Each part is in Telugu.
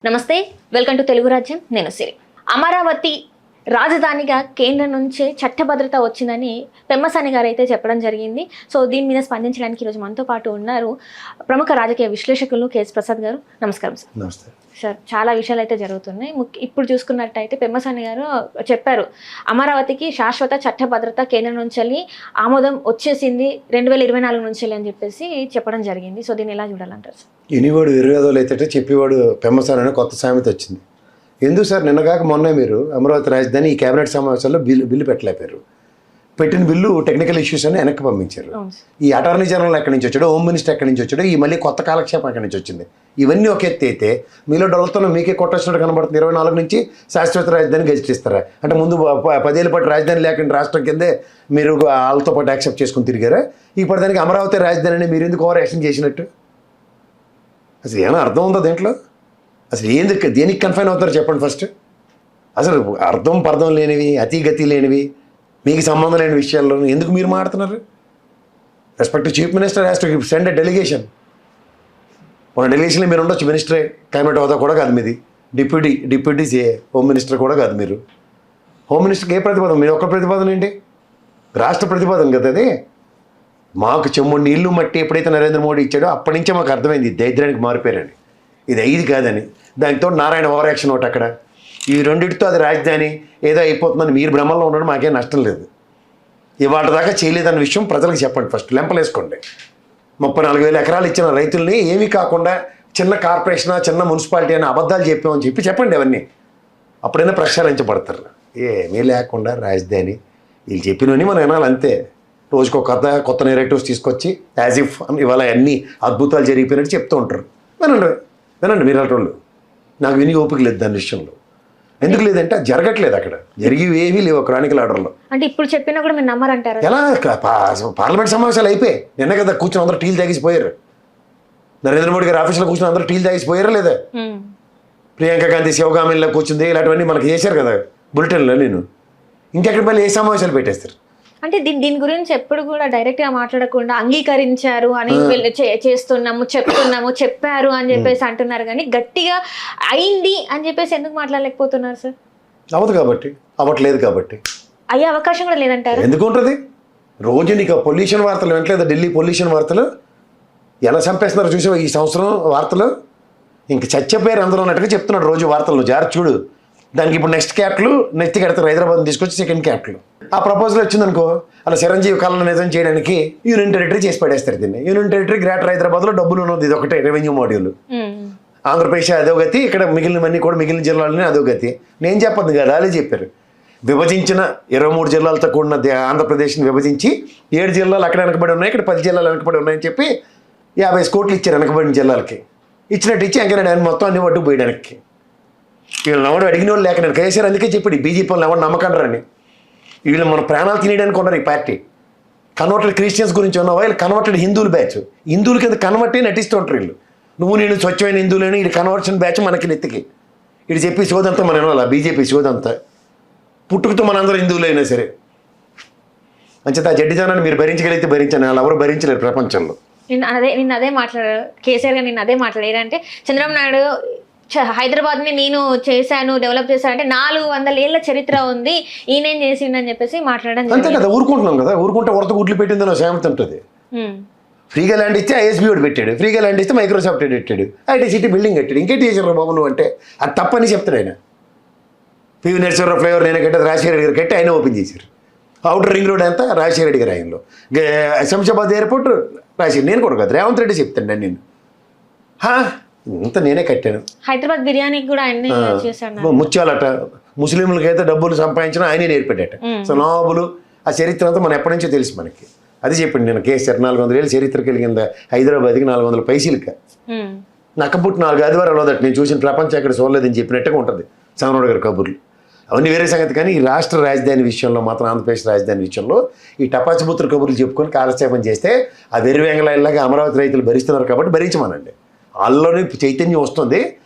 నమస్తే, వెల్కమ్ టు తెలుగు రాజ్యం. నేను సిరి. అమరావతి రాజధానిగా కేంద్రం నుంచే చట్టభద్రత వచ్చిందని పెమ్మసాని గారు అయితే చెప్పడం జరిగింది. సో దీని మీద స్పందించడానికి ఈరోజు మనతో పాటు ఉన్నారు ప్రముఖ రాజకీయ విశ్లేషకులు కేఎస్ ప్రసాద్ గారు. నమస్కారం సార్. నమస్తే సార్. చాలా విషయాలు అయితే జరుగుతున్నాయి. ఇప్పుడు చూసుకున్నట్టయితే పెమ్మసాని గారు చెప్పారు, అమరావతికి శాశ్వత చట్టభద్రత కేంద్రం నుంచి ఆమోదం వచ్చేసింది 2024 నుంచి అని చెప్పేసి చెప్పడం జరిగింది. సో దీన్ని ఎలా చూడాలంటారు సార్? ఎనివాడు ఇరవేదోలు అయితే చెప్పేవాడు పెమ్మసాని అనే కొత్త సామెత వచ్చింది. ఎందుకు సార్ నిన్నగాక మొన్న మీరు అమరావతి రాజధాని ఈ కేబినెట్ సమావేశాల్లో బిల్లు పెట్టలేపారు. పెట్టిన బిల్లు టెక్నికల్ ఇష్యూస్ అని వెనక్కి పంపించారు. ఈ అటార్నీ జనరల్ ఎక్కడి నుంచి వచ్చాడో, హోమ్ మినిస్టర్ ఎక్కడి నుంచి వచ్చాడో, ఈ మళ్ళీ కొత్త కాలక్షేపం ఎక్కడి నుంచి వచ్చింది, ఇవన్నీ ఒక ఎత్తి అయితే మీలో డొలతో మీకే కొట్టొచ్చినట్టు కనబడుతుంది. 24 నుంచి శాశ్వత రాజధాని గెజిట్ ఇస్తారా అంటే ముందు 10 ఏళ్ళ పాటు రాజధాని లేకుండా రాష్ట్రం కిందే మీరు వాళ్ళతో పాటు యాక్సెప్ట్ చేసుకుని తిరిగారా? ఇప్పుడు దానికి అమరావతి రాజధాని అని మీరు ఎందుకు ఓవర్ యాక్షన్ చేసినట్టు? అసలు ఏమైనా అర్థం ఉందో దీంట్లో? అసలు దేనికి కన్ఫైన్ అవుతారో చెప్పండి ఫస్ట్. అసలు అర్థం పర్థం లేనివి, అతిగతి లేనివి, మీకు సంబంధం లేని విషయాల్లో ఎందుకు మీరు మాట్లాడుతున్నారు? Respective chief minister has to send a delegation. మన డెలిగేషన్లో మీరు ఉండొచ్చు, మినిస్టరే, క్యాబినెట్ హోదా కూడా కాదు మీది, డిప్యూటీ హోమ్ మినిస్టర్ కూడా కాదు మీరు. హోమ్ మినిస్టర్కి ఏ ప్రతిపాదన? మీరు ఒక్క ప్రతిపాదన ఏంటి? రాష్ట్ర ప్రతిపాదన కదా అది. మాకు చెమ్ముడు నీళ్లు మట్టి ఎప్పుడైతే నరేంద్ర మోడీ ఇచ్చాడో అప్పటి నుంచే మాకు అర్థమైంది దరిద్రానికి మారిపోయారని. ఇది ఐదు కాదని. దానితో నారాయణ ఓవర్ యాక్షన్ ఒకటి అక్కడ. ఈ రెండింటితో అది రాజధాని ఏదో అయిపోతుందని మీరు భ్రమంలో ఉండడం మాకేం నష్టం లేదు. ఇవాళ దాకా చేయలేదన్న విషయం ప్రజలకు చెప్పండి ఫస్ట్. లెంపలేసుకోండి. 34,000 ఎకరాలు ఇచ్చిన రైతుల్ని ఏమీ కాకుండా చిన్న కార్పొరేషన్, చిన్న మున్సిపాలిటీ అని అబద్ధాలు చెప్పామని చెప్పండి అవన్నీ. అప్పుడైనా ప్రక్షాళించబడతారు. ఏమీ లేకుండా రాజధాని వీళ్ళు చెప్పినవని మనం వినాలి అంతే. రోజుకో కొత్త నెరేటివ్స్ తీసుకొచ్చి యాజ్ ఇఫ్ ఇవాళ అన్ని అద్భుతాలు జరిగిపోయినట్టు చెప్తూ ఉంటారు. వినండి మీరు వాళ్ళు. నాకు విని ఓపిక లేదు దాని విషయంలో. ఎందుకు లేదంటే జరగట్లేదు, అక్కడ జరిగేవి ఏమీ లేవు క్రానికల్ ఆర్డర్లో. అంటే ఇప్పుడు చెప్పినా కూడా మీరు నమ్మరంటారా? ఎలా? పార్లమెంట్ సమావేశాలు అయిపోయి నిన్న కదా కూర్చొని అందరూ టీలు తాగిసిపోయారు. నరేంద్ర మోడీ గారి ఆఫీస్లో కూర్చొని అందరూ టీలు తాగిసిపోయారా లేదా? ప్రియాంక గాంధీ శివగామిలో కూర్చుంది, ఇలాంటివన్నీ మనకి చేశారు కదా బులెటిన్లో. నేను ఇంకెక్కడ మళ్ళీ ఏ సమావేశాలు పెట్టేస్తారు? అంటే దీని గురించి ఎప్పుడు కూడా డైరెక్ట్ గా మాట్లాడకుండా అంగీకరించారు అని చెప్తున్నాము చెప్పారు అని చెప్పేసి అంటున్నారు, కానీ గట్టిగా అయింది అని చెప్పేసి ఎందుకు మాట్లాడలేకపోతున్నారు సార్? అవదు కాబట్టి, అవ్వట్లేదు కాబట్టి. అయ్యే అవకాశం కూడా లేదంటారు. ఎందుకు ఉంటుంది? రోజు నీకు పొల్యూషన్ వార్తలు వెంటలేదు, ఢిల్లీ పొల్యూషన్ వార్తలు ఎలా చంపేస్తున్నారు చూసావు ఈ సంవత్సరం వార్తలు. ఇంక చచ్చిపోయారు అందరూ అన్నట్టుగా చెప్తున్నాడు రోజు వార్తలు. జాగ్రత్త చూడు. దానికి ఇప్పుడు నెక్స్ట్ క్యాపిటల్ నెక్స్ట్ కడతారు, హైదరాబాద్ తీసుకొచ్చి సెకండ్ క్యాపిటల్. ఆ ప్రపోజల్ వచ్చిందనుకో, అలా చిరంజీవి కళను నిజం చేయడానికి యూనియన్ టెరిటరీ చేసి పడేస్తారు దీన్ని. యూనియన్ టెరిటరీ గ్రేటర్ హైదరాబాద్లో డబ్బులు ఉన్నది, ఇది ఒకటే రెవెన్యూ మాడ్యూల్. ఆంధ్రప్రదేశ్ అదో గతి, ఇక్కడ మిగిలినవన్నీ కూడా మిగిలిన జిల్లాలని అదో గతి. నేను చెప్పదు కదా, అదే చెప్పారు. విభజించిన 23 జిల్లాలతో కూడిన ఆంధ్రప్రదేశ్ని విభజించి 7 జిల్లాలు అక్కడ వెనకబడి ఉన్నాయి, ఇక్కడ 10 జిల్లాలు వెనకబడి ఉన్నాయని చెప్పి 50 కోట్లు ఇచ్చారు వెనకబడిన జిల్లాలకి. ఇచ్చినట్టు ఇచ్చి వెంకయ్య మొత్తం అన్ని పట్టు పోయడానికి. వీళ్ళు ఎవరు అడిగిన వాళ్ళు లేక నేను కేసీఆర్ అందుకే చెప్పాడు బీజేపీ వాళ్ళు ఎవరు నమ్మకండ్రని. వీళ్ళు మన ప్రాణాలు తినేయడానికి ఉన్నారు ఈ పార్టీ. కన్వర్టెడ్ క్రిస్టియన్స్ గురించి ఉన్న వీళ్ళు కన్వర్టెడ్ హిందువుల బ్యాచ్. హిందువుల కింద కన్వర్ట్ అయ్యి నటిస్తూ ఉంటారు వీళ్ళు. నేను స్వచ్ఛమైన హిందువులని ఇది కన్వర్షన్ బ్యాచ్ మనకి నెత్తికి. ఇది చెప్పి శోధంతా మన వినాలి. బీజేపీ శోధంతా పుట్టుకతో మనందరూ హిందువులైనా సరే. అంచేత ఆ జడ్డిజానాన్ని మీరు భరించగలిగితే భరించాను, వాళ్ళు ఎవరు భరించలేరు ప్రపంచంలో. నిన్న అదే మాట్లాడారు కేసీఆర్ గారు. నిన్న అదే మాట్లాడారు ఏంటంటే చంద్రబాబు నాయుడు హైదరాబాద్ని నేను చేశాను, డెవలప్ చేశాను అంటే 400 ఏళ్ళ చరిత్ర ఉంది, ఈయనేం చేసిండని చెప్పేసి మాట్లాడడం అంతే కదా. ఊరుకుంటున్నాం కదా, ఊరుకుంటే వరద గుడ్లు పెట్టిందని సామెత ఉంటుంది. ఫ్రీగా ల్యాండ్ ఇస్తే ఐఎస్బీ వాడు పెట్టాడు, ఫ్రీగా ల్యాండ్ ఇస్తే మైక్రోసాఫ్ట్ పెట్టాడు, ఐటీ సిటీ బిల్డింగ్ కట్టాడు. ఇంకేంటి చేశారు బాబు నువ్వు అంటే? అది తప్పని చెప్తాడు ఆయన. పివి నరసింహరావు ఫ్లైఓవర్ నేనే కట్టారు, రాజశేఖర రెడ్డి గారు కట్టి ఆయన ఓపెన్ చేశారు. అవుటర్ రింగ్ రోడ్ అంతా రాజశేఖర రెడ్డి గారు ఆయనలో. శంషాబాద్ ఎయిర్పోర్ట్ రాజశేఖర్, నేను కూడా కాదు రేవంత్ రెడ్డి చెప్తాను నేను. ఇంత నేనే కట్టాను. హైదరాబాద్ బిర్యానీ కూడా ఆయన చేశాడు. ముత్యాలట ముస్లింలకి అయితే డబ్బులు సంపాదించిన ఆయనే నేర్పెట్టాట. సో నవాబులు ఆ చరిత్ర అంతా మనం ఎప్పటి నుంచో తెలుసు మనకి. అది చెప్పండి నేను కేసీఆర్ 400 ఏళ్ళ చరిత్ర కలిగింద హైదరాబాద్కి 400 పైసలక నక్కపుట్టు 4 ఆదివారాలు వదట నేను చూసిన ప్రపంచం ఎక్కడ చూడలేదని చెప్పినట్టుగా ఉంటుంది చంద్రబాబు గారి కబుర్లు. అవన్నీ వేరే సంగతి. కానీ ఈ రాష్ట్ర రాజధాని విషయంలో మాత్రం, ఆంధ్రప్రదేశ్ రాజధాని విషయంలో ఈ టపాచిపుత్ర కబుర్లు చెప్పుకొని కాలక్షేపం చేస్తే ఆ వెర్రివెంగళలాగా అమరావతి రైతులు భరిస్తున్నారు కాబట్టి భరించమనండి. వాళ్ళలోనే చైతన్యం వస్తుంది.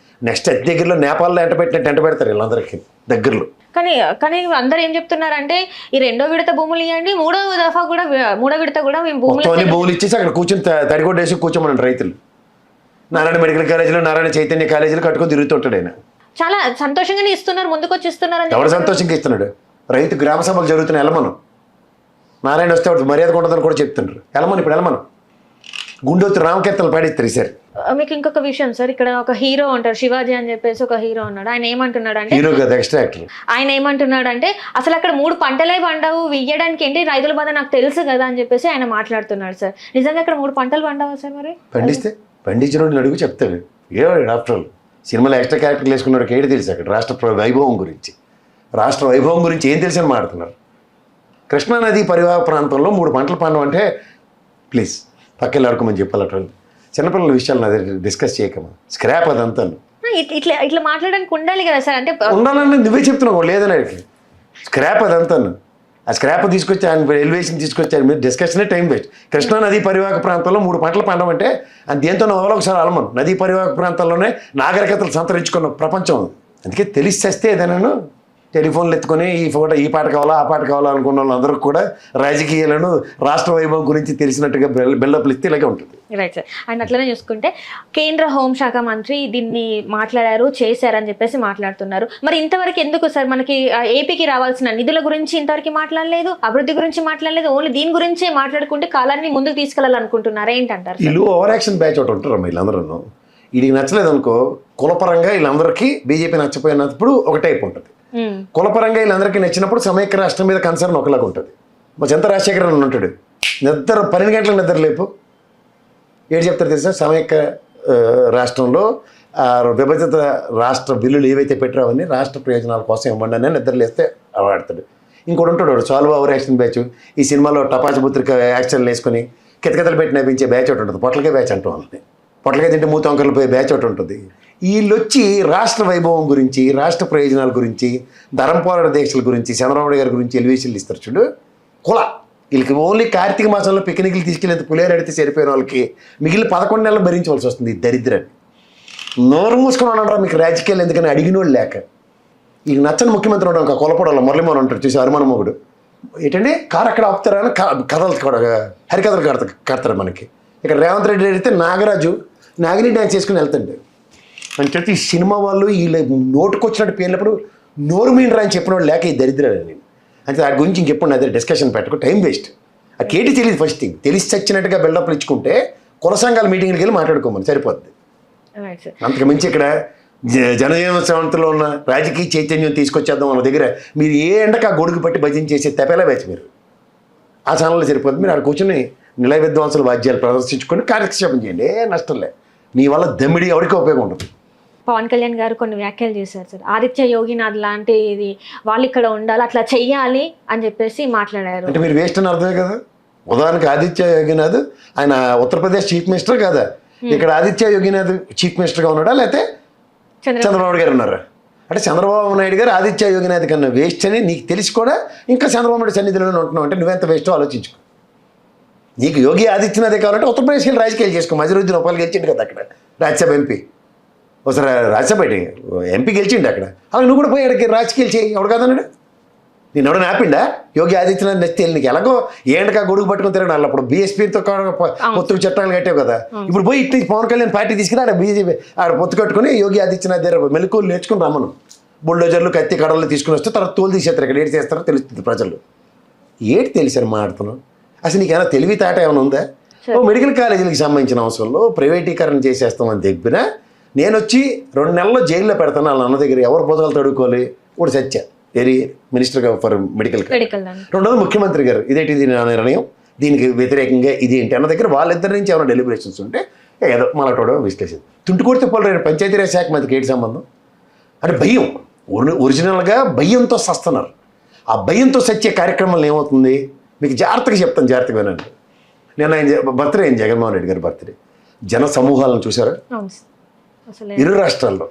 నెక్స్ట్ అతి దగ్గరలో నేపాల్లో ఎంట పెడతారు వీళ్ళందరికీ దగ్గరలో. కానీ అందరూ ఏం చెప్తున్నారంటే ఈ 2వ విడత భూములు ఇవ్వండి, 3వ విడత కూడా మేము భూములు ఇచ్చేసి అక్కడ కూర్చొని తడిగొడ్డేసి కూర్చోమనండి రైతులు. నారాయణ మెడికల్ కాలేజీలో, నారాయణ చైతన్య కాలేజీలో కట్టుకొని తిరుగుతుంటాడు ఆయన. చాలా సంతోషంగానే ఇస్తున్నారు, ముందుకు వచ్చి ఇస్తున్నారు అని ఎవరు సంతోషంగా ఇస్తున్నాడు? రైతు గ్రామ సభలు జరుగుతున్నాయి, వెళ్ళమను. నారాయణ వస్తే వాడు మర్యాద ఉండదని కూడా చెప్తున్నారు, వెళ్ళమను. ఇప్పుడు వెళ్ళమను. గుండెత్తి రామకీర్తనలు పాడిస్తారు సార్. మీకు ఇంకొక విషయం సార్, ఇక్కడ ఒక హీరో ఉంటారు, శివాజీ అని చెప్పేసి ఒక హీరో ఉన్నాడు. ఆయన ఏమంటున్నాడు అంటే, హీరో కదా, ఎక్స్ట్రా యాక్టర్. ఆయన ఏమంటున్నాడు అంటే, అసలు అక్కడ 3 పంటలే పండవు, ఇయ్యడానికి ఏంటి రైతుల బాధ నాకు తెలుసు కదా అని చెప్పేసి ఆయన మాట్లాడుతున్నాడు సార్. నిజంగా అక్కడ 3 పంటలు పండవా సార్? మరి పండించిన అడుగు చెప్తాడు. ఏవాడు ఆఫ్టర్ ఆల్ సినిమాలో ఎక్స్ట్రా క్యారెక్టర్లు వేసుకున్నాడు, ఏడు తెలుసు అక్కడ రాష్ట్ర వైభవం గురించి. రాష్ట్ర వైభవం గురించి ఏం తెలిసి అని మాట్లాడుతున్నారు. కృష్ణానది పరివాహక ప్రాంతంలో 3 పంటలు పండడం అంటే ప్లీజ్ పక్కకి ఆడుకోమని చెప్పాలట. చిన్నపిల్లల విషయాలు నా దగ్గర డిస్కస్ చేయకమా, స్క్రాప్ అదంతా. ఇట్లా మాట్లాడడానికి ఉండాలి కదా సార్. అంటే ఉండాలని నువ్వే చెప్తున్నావు, లేదని స్క్రాప్ అదంతా. ఆ స్క్రాప్ తీసుకొచ్చి ఆయన ఎలివేషన్ తీసుకొచ్చారు, మీరు డిస్కషనే టైం వేస్ట్. కృష్ణా నదీ పరివాహక ప్రాంతంలో 3 పంటలు పండడం అంటే అది దేంతో ఎవరో ఒకసారి అలమను. నదీ పరివాహక ప్రాంతాల్లోనే నాగరికతలు సంతరించుకున్న ప్రపంచం ఉంది. అందుకే తెలిసి చేస్తే ఏదైనా టెలిఫోన్లు ఎత్తుకొని ఈ పాట కావాలా, ఆ పాట కావాలా అనుకున్న వాళ్ళందరూ కూడా రాజకీయాలను, రాష్ట్ర వైభవం గురించి తెలిసినట్టుగా బిల్డప్లు ఇస్తే ఇలాగే ఉంటుంది. Right sir. అండ్ అట్లనే చూసుకుంటే కేంద్ర హోంశాఖ మంత్రి దీన్ని మాట్లాడారు, చేశారని చెప్పేసి మాట్లాడుతున్నారు. మరి ఇంతవరకు ఎందుకు సార్ మనకి ఏపీకి రావాల్సిన నిధుల గురించి ఇంతవరకు మాట్లాడలేదు, అభివృద్ధి గురించి మాట్లాడలేదు, ఓన్లీ దీని గురించే మాట్లాడుకుంటే కాలాన్ని ముందుకు తీసుకెళ్లాలనుకుంటున్నారు ఏంటంటారు? వీళ్ళు ఓవర్ యాక్షన్ బ్యాచ్ ఒకటి ఉంటారు వీళ్ళందరూ. వీడికి నచ్చలేదు అనుకో, కులపరంగా వీళ్ళందరికీ బీజేపీ నచ్చపోయినప్పుడు ఒక టైప్ ఉంటుంది, కులపరంగా వీళ్ళందరికీ నచ్చినప్పుడు సమైక్య రాష్ట్రం మీద కన్సర్న్ ఒకలాగా ఉంటుంది. మా చెంత రాజశేఖర అని ఉంటాడు, నిద్ర 12 గంటలకు నిద్ర లేపు ఏడు చెప్తారు తెలుసా, సమైక్య రాష్ట్రంలో విభజిత రాష్ట్ర బిల్లులు ఏవైతే పెట్టారో అవన్నీ రాష్ట్ర ప్రయోజనాల కోసం ఇవ్వండి అని నిద్రలేస్తే ఆడతాడు. ఇంకోటి ఉంటాడు వాడు సాల్వ్ ఓవర్ యాక్షన్ బ్యాచ్. ఈ సినిమాలో టపాచుపుత్రిక యాక్షన్లు వేసుకొని కితకితలు పెట్టి నవ్వించే బ్యాచ్ ఒకటి ఉంటుంది, పొట్లకే బ్యాచ్ అంటాం వాళ్ళని. పొట్లకే తింటే మూతొంకలు పోయే బ్యాచ్ ఒకటి ఉంటుంది. వీళ్ళు వచ్చి రాష్ట్ర వైభవం గురించి, రాష్ట్ర ప్రయోజనాల గురించి, ధరం పోరాట దీక్షల గురించి, చంద్రబాబు గారి గురించి ఎలివేషన్లు ఇస్తారు చూడు. కుల వీళ్ళకి ఓన్లీ కార్తీక మాసంలో పిక్నిక్లు తీసుకెళ్ళేంత పులేరు అడిగితే సరిపోయిన వాళ్ళకి మిగిలిన 11 నెలలు భరించవలసి వస్తుంది. దరిద్రాన్ని నోరు మూసుకొని ఉండడం మీకు రాజకీయాలు ఎందుకని అడిగిన వాళ్ళు లేక. మీకు నచ్చని ముఖ్యమంత్రి ఉండడం ఒక కొలపడంలో మురళీమోహన్ ఉంటాడు చూసి, హనుమాన్ మొగుడు ఏంటంటే కారు అక్కడ ఆపుతారా అని కథలు కూడా హరికథలు కడతారు మనకి. ఇక్కడ రేవంత్ రెడ్డి అడిగితే నాగరాజు నాగిని డ్యాన్స్ చేసుకుని వెళ్తాడు. అంటే ఈ సినిమా వాళ్ళు వీళ్ళ నోటుకొచ్చినట్టు పేరినప్పుడు నోరు మీండ్రా అని చెప్పిన వాళ్ళు లేక ఈ దరిద్రాలు. నేను అంటే దాని గురించి ఇంకెప్పుడు అదే డిస్కషన్ పెట్టుకో, టైం వేస్ట్. ఆ కేటీ తెలియదు ఫస్ట్ థింగ్. తెలిసి చచ్చినట్టుగా బిల్డప్లు ఇచ్చుకుంటే కుల సంఘాల మీటింగ్కి వెళ్ళి మాట్లాడుకోమని సరిపోద్ది. అంతకు మించి ఇక్కడ జనజీవన శ్రవంతిలో ఉన్న రాజకీయ చైతన్యం తీసుకొచ్చేద్దాం వాళ్ళ దగ్గర. మీరు ఏ ఎండకు ఆ గొడుగు పట్టి భజన చేసే తెపేలా వేచి మీరు ఆ ఛానల్లో సరిపోద్ది. మీరు అక్కడ కూర్చొని నిలయ విద్వాంసుల వాద్యాలు ప్రదర్శించుకొని కార్యక్షేపం చేయండి, ఏ నష్టం లే. మీ వల్ల దమ్మిడి ఎవరికి ఉపయోగం ఉండదు. పవన్ కళ్యాణ్ గారు కొన్ని వ్యాఖ్యలు చేశారు సార్, ఆదిత్య యోగినాథ్ లాంటిది వాళ్ళు ఇక్కడ ఉండాలి, అట్లా చెయ్యాలి అని చెప్పేసి మాట్లాడారు. అంటే మీరు వేస్ట్ అని అర్థమే కదా. ఉదాహరణకి ఆదిత్య యోగినాథ్ ఆయన ఉత్తరప్రదేశ్ చీఫ్ మినిస్టర్ కాదా, ఇక్కడ ఆదిత్య యోగినాథ్ చీఫ్ మినిస్టర్గా ఉన్నాడా లేకపోతే చంద్రబాబు గారు ఉన్నారా? అంటే చంద్రబాబు నాయుడు గారు ఆదిత్య యోగినాథ్ కన్నా వేస్ట్ అని నీకు తెలిసి కూడా ఇంకా చంద్రబాబు నాయుడు సన్నిధిలోనే ఉంటున్నావు అంటే నువ్వెంత వేస్టో ఆలోచించుకో. నీకు యోగి ఆదిత్యనాథే కావాలంటే ఉత్తరప్రదేశ్కి వెళ్ళి రాజకీయాలు చేసుకో. మజరుద్దీన్ ఉపాల్ గెలిచిండు కదా అక్కడ రాజ్యసభ ఎంపీ. ఒకసారి రాజ్యసభ ఎంపీ గెలిచిండు అక్కడ. అలా నువ్వు కూడా పోయి అక్కడికి రాజకీయాలు చేయి. ఎవడు కాదన్నాడు? నేను ఎవడో ఆపిండా? యోగి ఆదిత్యనాథ్ నచ్చితే నీకు ఎలాగో ఏంటకా గొడుగు పట్టుకుని తిరగడం. అప్పుడు బీఎస్పీతో పొత్తు చట్టాలు కట్టావు కదా. ఇప్పుడు పోయి ఇట్టి పవన్ కళ్యాణ్ పార్టీ తీసుకుని ఆడ బీజేపీ ఆడ పొత్తు కట్టుకుని యోగి ఆదిత్యనాథ్ దగ్గర మెలకువలు నేర్చుకుని రమ్మను. బుల్డోజర్లు కత్తి కడలు తీసుకుని వస్తే తర్వాత తోలు తీసేస్తారు. ఇక్కడ ఏడు చేస్తారో తెలుస్తుంది ప్రజలు. ఏటి తెలిసారు మాట్లాడుతున్నావు? అసలు నీకు ఏమైనా తెలివితేట ఏమైనా ఉందా? ఓ మెడికల్ కాలేజీలకు సంబంధించిన అవసరంలో ప్రైవేటీకరణ చేసేస్తామని చెప్పినా నేను వచ్చి 2 నెలల్లో జైల్లో పెడతాను వాళ్ళ అన్న దగ్గర. ఎవరు పొదగలు తడుకోవాలి? ఒకటి సత్య వెరీ మినిస్టర్ ఫర్ మెడికల్. రెండోది ముఖ్యమంత్రి గారు ఇదేంటి నా నిర్ణయం, దీనికి వ్యతిరేకంగా ఇది ఏంటి అన్న దగ్గర వాళ్ళిద్దరి నుంచి ఏమైనా డెలిబరేషన్స్ ఉంటే ఏదో మళ్ళీ విశ్లేషణ. తుంటుకొడితే పోలరైన పంచాయతీరాజ్ శాఖ మంత్రికి ఏంటి సంబంధం? అంటే భయం, ఒరిజినల్గా భయంతో సస్తున్నారు. ఆ భయంతో సచ్చే కార్యక్రమాలు ఏమవుతుంది మీకు జాగ్రత్తగా చెప్తాను, జాగ్రత్తగా వినండి. నేను ఆయన బర్త్డే అయింది, జగన్మోహన్ రెడ్డి గారి బర్త్డే. జన సమూహాలను చూసారా ఇరు రాష్ట్రాల్లో?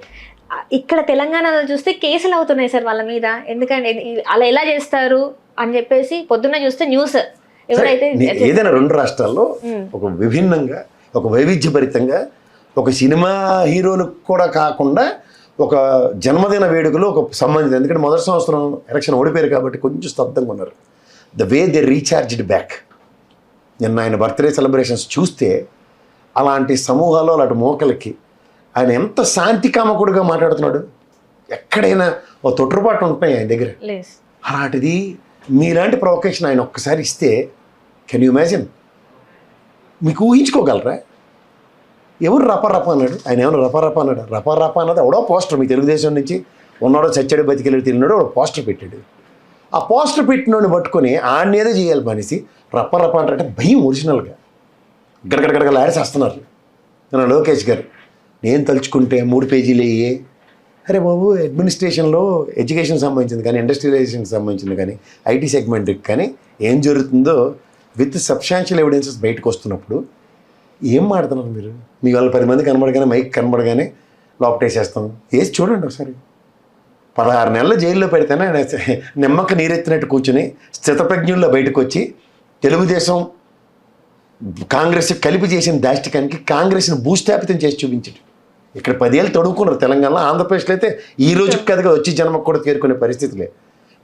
ఇక్కడ తెలంగాణలో చూస్తే కేసులు అవుతున్నాయి సార్ వాళ్ళ మీద. ఎందుకంటే అలా ఎలా చేస్తారు అని చెప్పేసి పొద్దున్న చూస్తే న్యూస్. ఎవరైతే ఏదైనా 2 రాష్ట్రాల్లో ఒక విభిన్నంగా, ఒక వైవిధ్యభరితంగా, ఒక సినిమా హీరోలు కూడా కాకుండా ఒక జన్మదిన వేడుకలు ఒక సంబంధించిన. ఎందుకంటే మొదటి సంవత్సరం ఎలక్షన్ ఓడిపోయారు కాబట్టి కొంచెం స్తబ్దంగా ఉన్నారు. The way they recharged back. నిన్న ఆయన బర్త్డే సెలబ్రేషన్స్ చూస్తే అలాంటి సమూహాలు అలాంటి మోకలకి ఆయన ఎంత శాంతి కామకుడుగా మాట్లాడుతున్నాడు. ఎక్కడైనా ఓ తొట్టుపాటు ఉంటున్నాయి ఆయన దగ్గర. లేదు. అలాంటిది మీలాంటి ప్రొవకేషన్ ఆయన ఒక్కసారి ఇస్తే కెన్ యూ ఇమాజిన్? మీకు ఊహించుకోగలరా? ఎవరు రపరప అన్నాడు? ఆయన ఏమన్నా రపరప అన్నాడు? రపరప అన్నది ఎవడో పోస్టర్, మీ తెలుగుదేశం నుంచి ఉన్నాడో చచ్చాడు బతికెళ్ళి తిన్నాడో ఒక పోస్టర్ పెట్టాడు. ఆ పోస్టర్ పెట్టినోడిని పట్టుకొని ఆయన ఏదో చేయాలి మనిషి. రపరప అంటే భయం ఒరిజినల్గా గడగడగడగలు ఆడేసేస్తున్నారు. నేను లోకేష్ గారు నేను తలుచుకుంటే 3 పేజీలు అయ్యే. అరే బాబు, అడ్మినిస్ట్రేషన్లో ఎడ్యుకేషన్ సంబంధించింది కానీ, ఇండస్ట్రియలైజేషన్కి సంబంధించింది కానీ, ఐటీ సెగ్మెంట్కి కానీ ఏం జరుగుతుందో విత్ సబ్స్టాన్షియల్ ఎవిడెన్సెస్ బయటకు వస్తున్నప్పుడు ఏం మాడుతున్నారు మీరు? మీ వాళ్ళు 10 మంది కనబడగానే, మైక్ కనబడగానే లోపటేసేస్తాం. వేసి చూడండి ఒకసారి. 16 నెలలు జైల్లో పెడితేనే నిమ్మక నీరెత్తినట్టు కూర్చుని స్థితప్రజ్ఞుల్లో బయటకు వచ్చి తెలుగుదేశం కాంగ్రెస్ కలిపి చేసిన దాష్టికానికి కాంగ్రెస్ని భూస్థాపితం చేసి చూపించాడు. ఇక్కడ 10 ఏళ్ళు తొడుగుకున్నారు తెలంగాణలో. ఆంధ్రప్రదేశ్లో అయితే ఈ రోజుకి కదగా వచ్చి జన్మకు కూడా తేరుకునే పరిస్థితులే.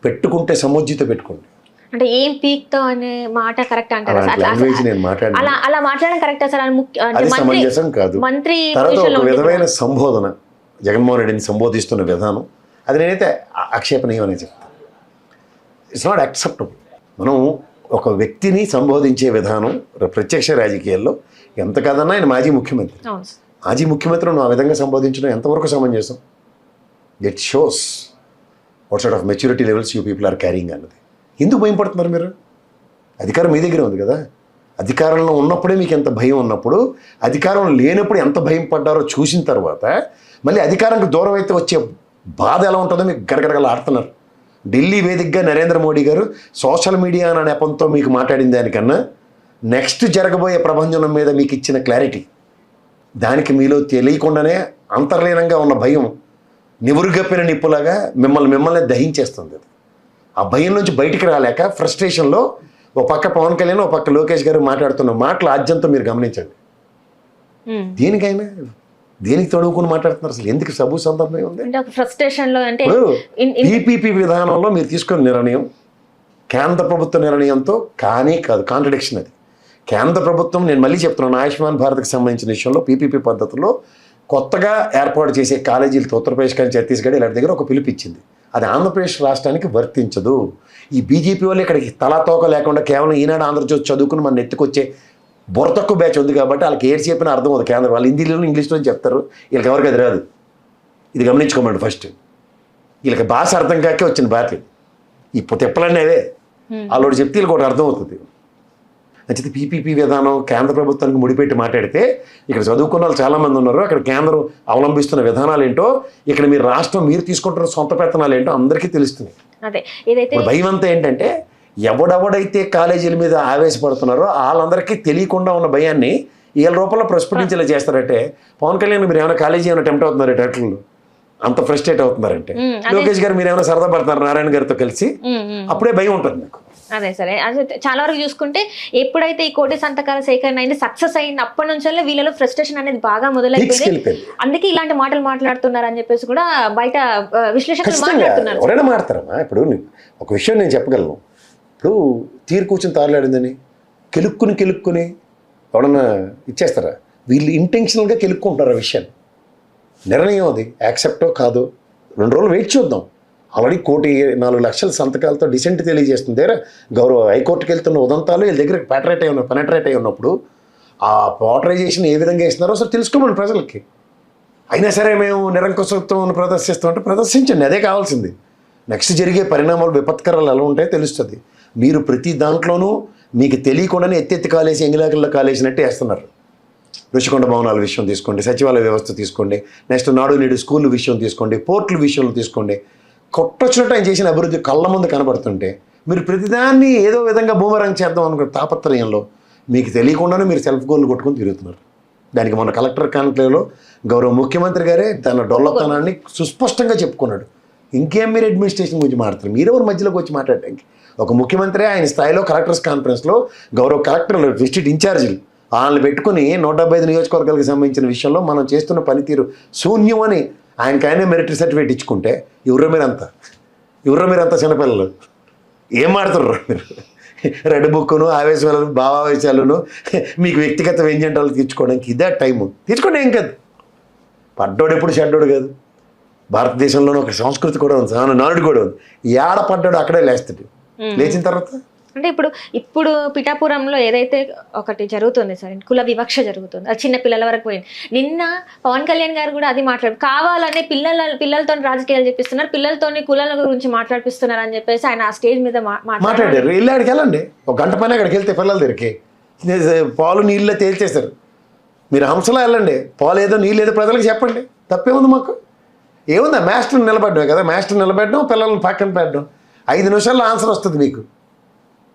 పెట్టుకుంటే సముజ్జిత పెట్టుకోండి. అంటే ఏం పీక్తో అనే మాట కరెక్ట్ అంటారా? లాంగ్వేజ్ నేను మాట్లాడాను, అలా మాట్లాడడం కరెక్టా సార్? అది సమంజసం కాదు. మంత్రి తర్వాత ఒక విధమైన సంబోధన, జగన్మోహన్ రెడ్డిని సంబోధిస్తున్న విధానం, అది నేనైతే ఆక్షేపణీయమనే చెప్తాను. It's not acceptable. మనం ఒక వ్యక్తిని సంబోధించే విధానం ప్రత్యక్ష రాజకీయాల్లో ఎంత కాదన్నా ఆయన మాజీ ముఖ్యమంత్రి. మాజీ ముఖ్యమంత్రిని ఆ విధంగా సంబోధించడం ఎంతవరకు సమంజసం? That shows what sort of maturity levels you people are carrying అన్నది. ఎందుకు భయపడుతున్నారు మీరు? అధికారం మీ దగ్గర ఉంది కదా. అధికారంలో ఉన్నప్పుడే మీకు ఎంత భయం ఉన్నప్పుడు, అధికారం లేనప్పుడు ఎంత భయం పడ్డారో చూసిన తర్వాత మళ్ళీ అధికారానికి దూరం అయితే వచ్చే బాధ ఎలా ఉంటుందో మీకు గడగడగల ఆడుతున్నారు. ఢిల్లీ వేదికగా నరేంద్ర మోడీ గారు సోషల్ మీడియా అనే నెపంతో మీకు మాట్లాడిన దానికన్నా నెక్స్ట్ జరగబోయే ప్రపంచం మీద మీకు ఇచ్చిన క్లారిటీ, దానికి మీలో తెలియకుండానే అంతర్లీనంగా ఉన్న భయం నివురుగప్పిన నిప్పులాగా మిమ్మల్ని దహించేస్తుంది. ఆ భయం నుంచి బయటికి రాలేక ఫ్రస్ట్రేషన్లో ఒక పక్క పవన్ కళ్యాణ్, ఒక పక్క లోకేష్ గారు మాట్లాడుతున్న మాటల ఆద్యంతో మీరు గమనించండి. దేనికైనా దేనికి తొడుగుకుని మాట్లాడుతున్నారు? అసలు ఎందుకు సబు సందర్భం ఉంది? పీపీపీ విధానంలో మీరు తీసుకున్న నిర్ణయం కేంద్ర ప్రభుత్వ నిర్ణయంతో కానీ కాదు, కాంట్రడిక్షన్ అది. కేంద్ర ప్రభుత్వం, నేను మళ్ళీ చెప్తున్నాను, ఆయుష్మాన్ భారత్కి సంబంధించిన విషయంలో పీపీపీ పద్ధతిలో కొత్తగా ఏర్పాటు చేసే కాలేజీలతో ఉత్తరప్రదేశ్ కానీ ఛత్తీస్గఢ్ ఇలాంటి దగ్గర ఒక పిలుపు ఇచ్చింది. అది ఆంధ్రప్రదేశ్ రాష్ట్రానికి వర్తించదు. ఈ బీజేపీ వాళ్ళు ఇక్కడికి తలాతోక లేకుండా కేవలం ఈనాడు ఆంధ్రజ్యోతి చదువుకుని మన ఎత్తుకొచ్చే బుర్ర తక్కువ బ్యాచ్ ఉంది కాబట్టి వాళ్ళకి ఏది చెప్పినా అర్థం అవుతుంది. కేంద్రం వాళ్ళు హిందీలో ఇంగ్లీష్లో చెప్తారు, వీళ్ళకి ఎవరికి అది రాదు. ఇది గమనించుకోమండి. ఫస్ట్ వీళ్ళకి భాష అర్థం కాకే వచ్చిన భారతి. ఇప్పుడు తిప్పలన్నీ అవే, వాళ్ళు చెప్తే వీళ్ళకి ఒకటి అర్థం అవుతుంది. నచ్చితే పీపీపీ విధానం కేంద్ర ప్రభుత్వానికి ముడిపెట్టి మాట్లాడితే ఇక్కడ చదువుకున్న వాళ్ళు చాలామంది ఉన్నారు. అక్కడ కేంద్రం అవలంబిస్తున్న విధానాలు ఏంటో, ఇక్కడ మీరు రాష్ట్రం మీరు తీసుకుంటున్న సొంత పెత్తనాలు ఏంటో అందరికీ తెలుస్తుంది. భయం అంతా ఏంటంటే ఎవడెవడైతే కాలేజీల మీద ఆవేశపడుతున్నారో వాళ్ళందరికీ తెలియకుండా ఉన్న భయాన్ని వీళ్ళ రూపంలో ప్రస్ఫుటించేలా చేస్తారంటే, పవన్ కళ్యాణ్ మీరు ఏమైనా కాలేజీ ఏమైనా టెంప్ట్ అవుతున్నారు టైటిల్లో అంత ఫ్రస్ట్రేట్ అవుతున్నారంటే, లోకేష్ గారు మీరు ఏమైనా సరదా పడుతున్నారు నారాయణ గారితో కలిసి, అప్పుడే భయం ఉంటుంది మీకు. అదే సరే, అదే చాలా వరకు చూసుకుంటే ఎప్పుడైతే ఈ కోటి సంతకాల సేకరణ అయింది, సక్సెస్ అయింది, అప్పటి నుంచి వీళ్ళలో ఫ్రస్ట్రేషన్ అనేది బాగా మొదలైపోయింది. అందుకే ఇలాంటి మాటలు మాట్లాడుతున్నారు అని చెప్పేసి కూడా బయట విశ్లేషకులు మాట్లాడుతున్నారు. ఎవరైనా మాట్లాడతారమ్మా. ఇప్పుడు ఒక విషయం నేను చెప్పగలను. ఇప్పుడు తీరు కూర్చొని తారలాడిందని కెలుక్కుని ఎవడన్నా ఇచ్చేస్తారా? వీళ్ళు ఇంటెన్షనల్గా కెలుక్కుంటారు ఆ విషయాన్ని. నిర్ణయం అది యాక్సెప్టో కాదో 2 రోజులు వెయిట్ చూద్దాం. ఆల్రెడీ 1,04,00,000 సంతకాలతో డిసెంట్ తెలియజేస్తుంది దగ్గర గౌరవ హైకోర్టుకి వెళ్తున్న ఉదంతాలు వీళ్ళ దగ్గర పెనట్రేట్ అయి ఉన్నప్పుడు ఆ పోటరైజేషన్ ఏ విధంగా ఇస్తున్నారో అసలు తెలుసుకోమని ప్రజలకి. అయినా సరే మేము నిరంకుశత్వం ప్రదర్శిస్తామంటే ప్రదర్శించండి, అదే కావాల్సింది. నెక్స్ట్ జరిగే పరిణామాలు విపత్కరాలు ఎలా ఉంటాయో తెలుస్తుంది. మీరు ప్రతి దాంట్లోనూ మీకు తెలియకుండానే ఎత్తెత్తి కాలేసి ఎంగిలాకల్లో కాలేసినట్టు వేస్తున్నారు. రుషికొండ భవనాల విషయం తీసుకోండి, సచివాలయ వ్యవస్థ తీసుకోండి, నెక్స్ట్ నాడు నేడు స్కూల్ విషయం తీసుకోండి, పోర్టుల విషయంలో తీసుకోండి. కొట్టొచ్చినట్టు ఆయన చేసిన అభివృద్ధి కళ్ళ ముందు కనబడుతుంటే మీరు ప్రతిదాన్ని ఏదో విధంగా బూమరంగ్ చేద్దాం అనుకున్న తాపత్రయంలో మీకు తెలియకుండానే మీరు సెల్ఫ్ గోల్ కొట్టుకుని తిరుగుతున్నారు. దానికి మొన్న కలెక్టర్ కాన్క్లేవ్లో గౌరవ ముఖ్యమంత్రి గారే తన డొల్లతనాన్ని సుస్పష్టంగా చెప్పుకున్నాడు. ఇంకేం మీరు అడ్మినిస్ట్రేషన్ గురించి మాట్లాడతారు? మీరెవరు మధ్యలోకి వచ్చి మాట్లాడడానికి? ఒక ముఖ్యమంత్రి ఆయన స్థాయిలో కలెక్టర్స్ కాన్ఫరెన్స్లో గౌరవ కలెక్టర్లు డిస్ట్రిక్ట్ ఇన్ఛార్జీలు వాళ్ళని పెట్టుకుని 175 నియోజకవర్గాలకు సంబంధించిన విషయంలో మనం చేస్తున్న పనితీరు శూన్యం అని ఆయనకైనా మెరిట్ సర్టిఫికేట్ ఇచ్చుకుంటే ఎవరో మీరంతా చిన్నపిల్లలు ఏం మాడుతున్నారు మీరు? రెడ్ బుక్ను ఆవేశాలను భావావేశాలను మీకు వ్యక్తిగత వ్యంజనాలు తీర్చుకోవడానికి ఇదే టైము. తీర్చుకోండి, ఏం కాదు. పడ్డోడు ఎప్పుడు చెడ్డోడు కాదు. భారతదేశంలోనే ఒక సంస్కృతి కూడా ఉంది, నానుడు కూడా ఉంది. ఏడ పడ్డాడు అక్కడే లేస్తాడు. లేచిన తర్వాత అంటే ఇప్పుడు పిఠాపురంలో ఏదైతే ఒకటి జరుగుతుంది సార్, కుల వివక్ష జరుగుతుంది, అది చిన్న పిల్లల వరకు పోయింది. నిన్న పవన్ కళ్యాణ్ గారు కూడా అది కావాలనే పిల్లలతో రాజకీయాలు చెప్పిస్తున్నారు, పిల్లలతోని కులాల గురించి మాట్లాడిపిస్తున్నారు అని చెప్పేసి ఆయన ఆ స్టేజ్ మీద మాట్లాడారు. వెళ్ళి అక్కడికి వెళ్ళండి, ఒక గంట పైన అక్కడికి వెళ్తే పిల్లల దగ్గరికి పాలు నీళ్ళలో తేల్చేశారు. మీరు హంసలో వెళ్ళండి, పాలు ఏదో నీళ్ళు ఏదో ప్రజలకు చెప్పండి, తప్పేముంది మాకు? ఏముందా? మాస్టర్ని నిలబడ్డం కదా, మాస్టర్ని నిలబెట్టడం, పిల్లల్ని పక్కన పెట్టడం, 5 నిమిషాల్లో ఆన్సర్ వస్తుంది మీకు.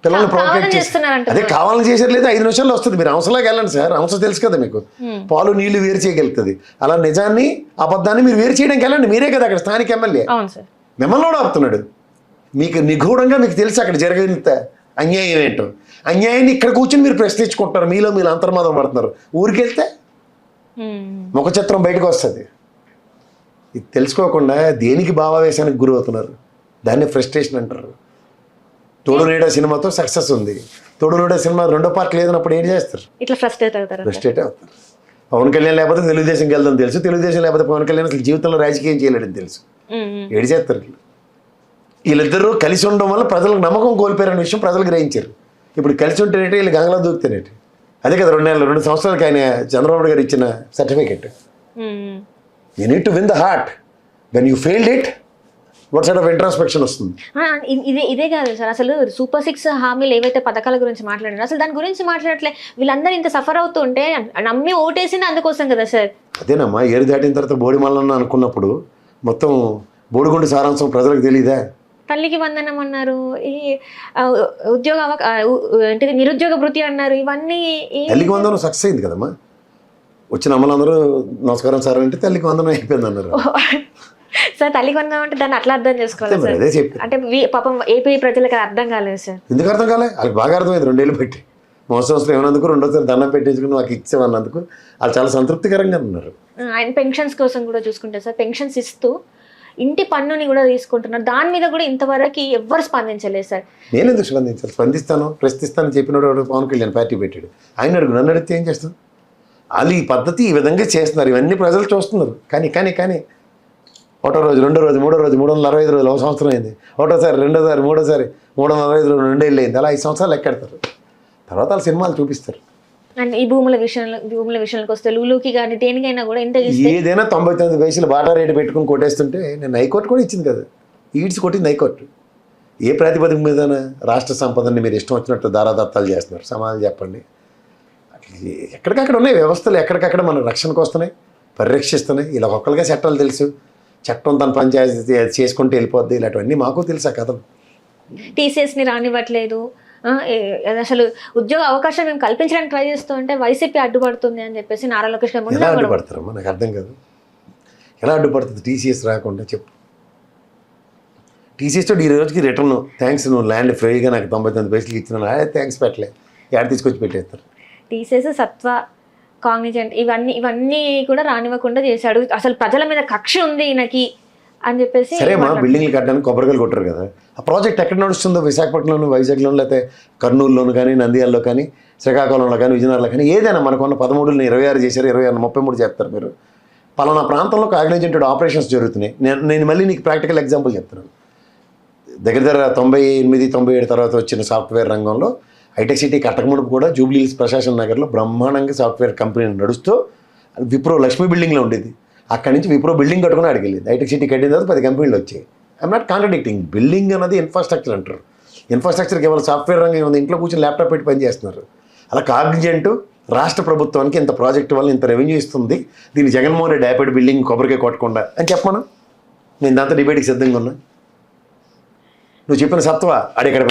పిల్లల్ని ప్రొవోకేట్ చేసి అదే కావాలని చేసేది లేదు, 5 నిమిషాల్లో వస్తుంది. మీరు హంసలోకి వెళ్ళండి సార్, హంస తెలుసు కదా మీకు, పాలు నీళ్లు వేరు చేయగలుగుతుంది. అలా నిజాన్ని అబద్ధాన్ని మీరు వేరు చేయడానికి వెళ్ళండి. మీరే కదా అక్కడ స్థానిక ఎమ్మెల్యే, మిమ్మల్ని కూడా ఆపుతున్నాడు. మీకు నిగూఢంగా మీకు తెలిసి అక్కడ జరిగినంత అన్యాయం ఏంటో, అన్యాయాన్ని ఇక్కడ కూర్చొని మీరు ప్రశ్నించుకుంటారు, మీలో మీరు అంతర్మాదం పడుతున్నారు. ఊరికి వెళ్తే ముఖ చిత్రం బయటకు వస్తుంది. ఇది తెలుసుకోకుండా దేనికి భావావేశానికి గురి అవుతున్నారు, దాన్ని ఫ్రస్ట్రేషన్ అంటారు. తోడు నీడ సినిమాతో సక్సెస్ ఉంది, తోడు నీడ సినిమా 2వ పార్ట్ లేదన్నప్పుడు ఏం చేస్తారు? ఇట్లా ఫ్రస్ట్రేట్ అవుతారు. పవన్ కళ్యాణ్ లేకపోతే తెలుగుదేశంకి వెళ్దాం తెలుసు, తెలుగుదేశం లేకపోతే పవన్ కళ్యాణ్ అసలు జీవితంలో రాజకీయం చేయలేడని తెలుసు. ఏడు చేస్తారు వీళ్ళిద్దరూ కలిసి ఉండడం వల్ల ప్రజలకు నమ్మకం కోల్పోయారనే విషయం ప్రజలు గ్రహించారు. ఇప్పుడు కలిసి ఉంటేనేటి వీళ్ళు గంగలో దూకుతానేటి. అదే కదా 2 సంవత్సరాలకి ఆయన చంద్రబాబు గారు ఇచ్చిన certificate. You need to win the heart. When you failed it, what side of introspection వస్తుంది? ఇదే కాదు సార్, అసలు సూపర్ 6 హామీలు ఏవైతే పథకాల గురించి మాట్లాడారు, అసలు దాని గురించి మాట్లాడట్లే. వీళ్ళందరూ ఇంత సఫర్ అవుతుంటే నమ్మి ఓటేసింది అందుకోసం కదా సార్. అదేనమ్మా, ఏరు దాటిన తర్వాత బోడి మల్లన్న అనుకున్నప్పుడు మొత్తం బోడిగుండు సారాంశం ప్రజలకు తెలియదా? తల్లికి వందనం అన్నారు, ఈ నిరుద్యోగ భృతి అన్నారు, ఇవన్నీ. తల్లికి వందనం సక్సెస్ అయింది కదమ్మా. వచ్చిన అమ్మలందరూ నమస్కారం సార్ అంటే తల్లికి వందనం అయిపోయింది అన్నారు సార్. తల్లికి వందనం అంటే దాన్ని అట్లా అర్థం చేసుకోవాలి సార్. అంటే పాపం ఏపీ ప్రజలకు అర్థం కాలేదు సార్. ఎందుకు అర్థం కాలే? వాళ్ళకి బాగా అర్థమైంది. 2 ఏళ్ళు పెట్టి సంవత్సరం ఏమన్నందుకు, రెండోసారి దండం పెట్టించుకుని మాకు ఇచ్చేవన్నందుకు వాళ్ళు చాలా సంతృప్తికరంగా ఉన్నారు. ఆయన పెన్షన్స్ కోసం కూడా చూసుకుంటే సార్, పెన్షన్స్ ఇస్తూ ఇంటి పన్నుని కూడా తీసుకుంటున్నారు. దాని మీద కూడా ఇంతవరకు ఎవ్వరు స్పందించలేదు సార్. నేను ఎందుకు స్పందించాలి? స్పందిస్తాను, ప్రశ్నిస్తాను చెప్పినోడు పవన్ కళ్యాణ్ పార్టీ పెట్టాడు. ఆయన అడుగు, నన్ను అడిగితే ఏం చేస్తాం? వాళ్ళు ఈ పద్ధతి ఈ విధంగా చేస్తున్నారు, ఇవన్నీ ప్రజలు చూస్తున్నారు. కానీ ఒకటో రోజు, 2వ రోజు, 3వ రోజు, 365 రోజులు, 1 సంవత్సరం అయింది. ఒకటోసారి, రెండోసారి, మూడోసారి, 365 రోజులు, 2 ఏళ్ళు అయింది. అలా 5 సంవత్సరాలు ఎక్కెడతారు. తర్వాత వాళ్ళు సినిమాలు చూపిస్తారు. అండ్ ఈ భూముల విషయానికి వస్తే లూలుకి కానీ దేనికైనా కూడా ఇంత ఏదైనా 99 పైసలు బాటా రేటు పెట్టుకుని కొట్టేస్తుంటే నేను హైకోర్టు కూడా ఇచ్చింది కదా, ఈడ్చి కొట్టింది హైకోర్టు. ఏ ప్రాతిపదిక మీద రాష్ట్ర సంపదని మీరు ఇష్టం వచ్చినట్టు దారాదత్తాలు చేస్తున్నారు? సమాధానం చెప్పండి. ఎక్కడికక్కడ ఉన్నాయి వ్యవస్థలు, ఎక్కడికక్కడ మన రక్షణకు వస్తున్నాయి, పరిరక్షిస్తున్నాయి. ఇలా ఒక్కరిగా చట్టాలు తెలుసు, చట్టం తన పంచాయతీ చేసుకుంటూ వెళ్ళిపోద్ది, ఇలాంటివన్నీ మాకు తెలుసు. ఆ కథలు టీసీఎస్ని రానివ్వట్లేదు, అసలు ఉద్యోగ అవకాశం మేము కల్పించడానికి ట్రై చేస్తూ ఉంటే వైసీపీ అడ్డుపడుతుంది అని చెప్పేసి నారా లోకేష్ గారు. ఎలా అడ్డుపడతారమ్మా? నాకు అర్థం కాదు. ఎలా అడ్డుపడుతుంది టీసీఎస్ రాకుండా? చెప్పు. టీసీఎస్ తోటి ఈ రోజుకి రిటర్న్ థ్యాంక్స్, నువ్వు ల్యాండ్ ఫ్రీగా నాకు 99 పైసలకి ఇచ్చిన, థ్యాంక్స్ పెట్టలే, ఎక్కడ తీసుకొచ్చి పెట్టేస్తారు. టీసీఎస్, సత్వ, కాగ్నిజెంట్ ఇవన్నీ కూడా రానివ్వకుండా చేశాడు. అసలు ప్రజల మీద కక్ష ఉంది ఈయనకి అని చెప్పేసి. సరేమ్మా, బిల్డింగ్లు కట్టడానికి కొబ్బరికాయలు కొట్టారు కదా, ఆ ప్రాజెక్ట్ ఎక్కడ నడుస్తుందో? విశాఖపట్నంలో, వైజాగ్లోను, లేకపోతే కర్నూలులోను కానీ, నంద్యాలలో కానీ, శ్రీకాకుళంలో కానీ, విజయనగరంలో కానీ, ఏదైనా మనకున్న 13ని 26 చేశారు, 26 33 చేస్తారు. మీరు పలానా ప్రాంతంలో కాగ్నిజెంటెడ్ ఆపరేషన్స్ జరుగుతున్నాయి. నేను మళ్ళీ నీకు ప్రాక్టికల్ ఎగ్జాంపుల్ చెప్తున్నాను. దగ్గర 98, 97 తర్వాత వచ్చిన సాఫ్ట్వేర్ రంగంలో హైటెక్ సిటీ కట్టకమునుపు కూడా జూబ్లీ హిల్స్ ప్రశాసన్ నగర్లో బ్రహ్మాండంగా సాఫ్ట్వేర్ కంపెనీ నడుస్తూ విప్రో లక్ష్మీ బిల్డింగ్లో ఉండేది. అక్కడి నుంచి విప్రో బిల్డింగ్ కట్టుకుని అడిగేది. హైటెక్ సిటీ కట్టిన తర్వాత 10 కంపెనీలు వచ్చాయి. I'm not contradicting. బిల్డింగ్ అన్నది ఇన్ఫ్రాస్ట్రక్చర్ అంటారు. ఇన్ఫ్రాస్ట్రక్చర్ కేవలం సాఫ్ట్వేర్ రంగం ఉంది, ఇంట్లో కూర్చొని ల్యాప్టాప్ పెట్టి పనిచేస్తున్నారు. అలా కాగ్నిజెంట్ రాష్ట్ర ప్రభుత్వానికి ఇంత ప్రాజెక్టు వల్ల ఇంత రెవెన్యూ ఇస్తుంది, దీన్ని జగన్మోహన్ రెడ్డి ఆపేడు బిల్డింగ్ కొబ్బరికాయ కొట్టకుండా అని చెప్పమను. నేను దాంతో డిబేట్కి సిద్ధంగా ఉన్నా. నువ్వు చెప్పిన సత్వ అడిక్కడ